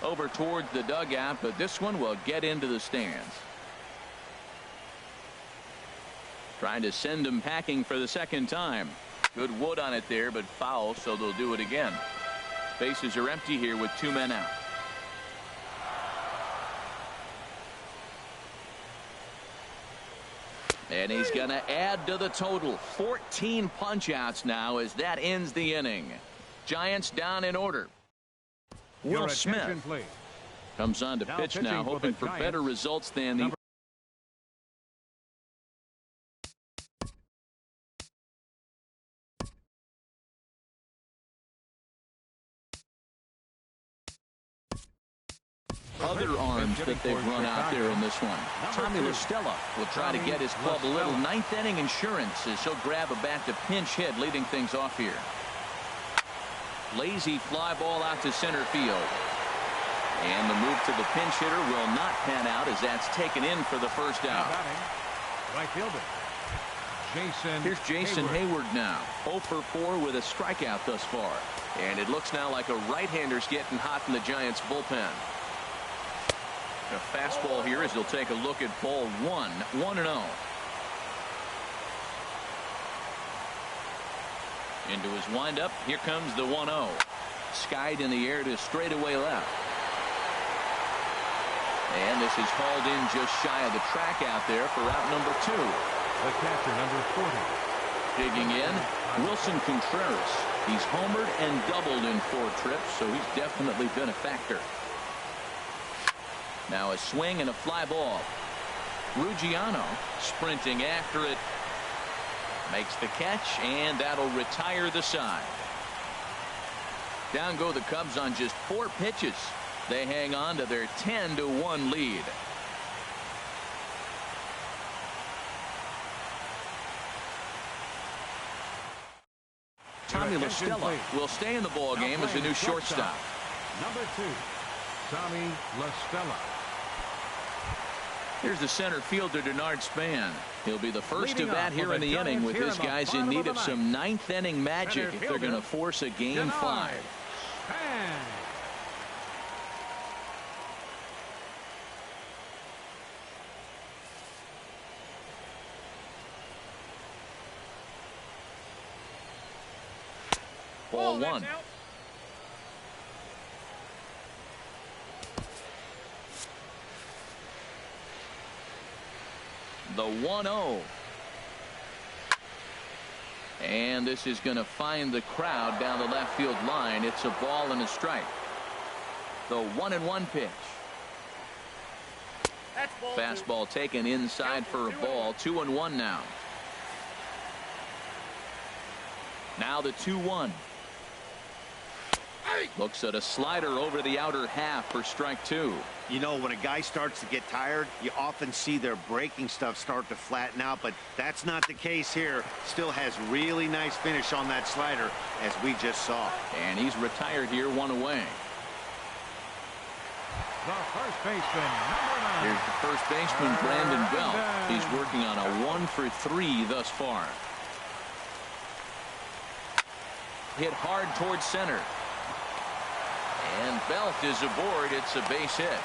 Over towards the dugout, but this one will get into the stands. Trying to send him packing for the second time. Good wood on it there, but foul, so they'll do it again. Bases are empty here with 2 men out. And he's going to add to the total. 14 punch-outs now as that ends the inning. Giants down in order. Will Smith comes on to pitch now, hoping for better results than the other arms that they've run out there in this one. Tommy LaStella will try to get his club a little ninth inning insurance as he'll grab a bat to pinch hit, leading things off here. Lazy fly ball out to center field. And the move to the pinch hitter will not pan out as that's taken in for the first out. Right fielder. Here's Jason Hayward now. 0 for 4 with a strikeout thus far. And it looks now like a right-hander's getting hot in the Giants bullpen. A fastball here as he'll take a look at ball 1. 1-0. Into his windup. Here comes the 1-0. Skied in the air to straightaway left. And this is hauled in just shy of the track out there for out number 2. The catcher, number 40. Digging in, Wilson Contreras. He's homered and doubled in 4 trips, so he's definitely been a factor. Now a swing and a fly ball. Ruggiano sprinting after it. Makes the catch, and that'll retire the side. Down go the Cubs on just 4 pitches. They hang on to their 10-1 lead. Tommy LaStella will stay in the ball game as a new shortstop. Number 2, Tommy LaStella. Here's the center fielder, Denard Span. He'll be the first to bat here in the inning with his guys in need of some ninth inning magic if they're going to force a game 5. Ball 1. The 1-0. And this is going to find the crowd down the left field line. It's a ball and a strike. The 1-1 pitch. That's ball Fastball taken inside for a ball. 2-1 now. Now the 2-1. Looks at a slider over the outer half for strike 2. You know, when a guy starts to get tired, you often see their breaking stuff start to flatten out, but that's not the case here. Still has really nice finish on that slider, as we just saw. And he's retired here, 1 away. The first baseman, number 9. Here's the first baseman, Brandon Belt. He's working on a 1-for-3 thus far. Hit hard towards center. And Belt is aboard. It's a base hit.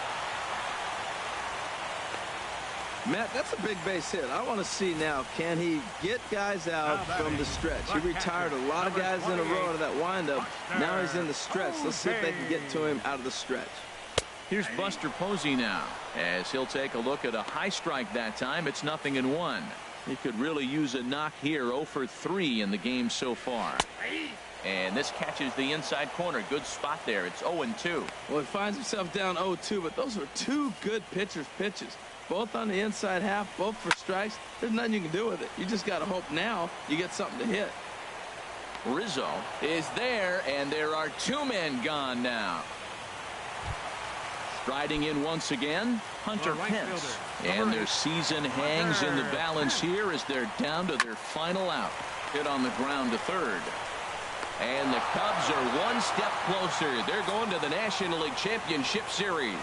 Matt, that's a big base hit. I want to see now, can he get guys out from the stretch? He retired a lot of guys in a row out of that windup. Now he's in the stretch. Let's see if they can get to him out of the stretch. Here's Buster Posey now, as he'll take a look at a high strike that time. It's 0-1. He could really use a knock here. 0-for-3 in the game so far. And this catches the inside corner. Good spot there. It's 0-2. Well, he finds himself down 0-2, but those were two good pitchers' pitches. Both on the inside half, both for strikes. There's nothing you can do with it. You just got to hope now you get something to hit. Rizzo is there, and there are 2 men gone now. Striding in once again, Hunter Pence. And their season hangs in the balance here as they're down to their final out. Hit on the ground to third. And the Cubs are 1 step closer. They're going to the National League Championship Series.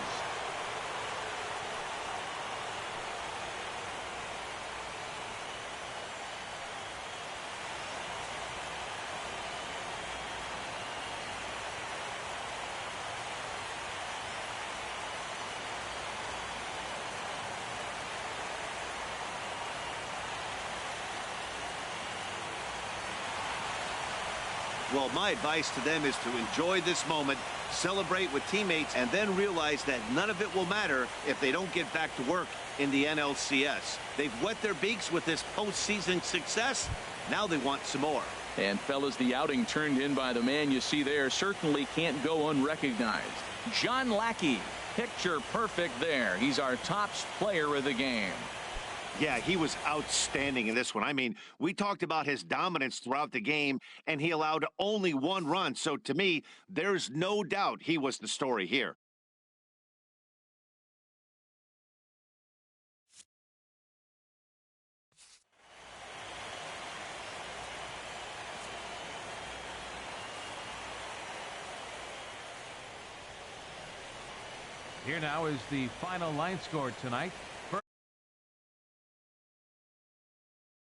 Well, my advice to them is to enjoy this moment, celebrate with teammates, and then realize that none of it will matter if they don't get back to work in the NLCS. They've wet their beaks with this postseason success. Now they want some more. And fellas, the outing turned in by the man you see there certainly can't go unrecognized. John Lackey, picture perfect there. He's our top player of the game. Yeah, he was outstanding in this one. I mean, we talked about his dominance throughout the game, and he allowed only 1 run. So to me, there's no doubt he was the story here. Here now is the final line score tonight.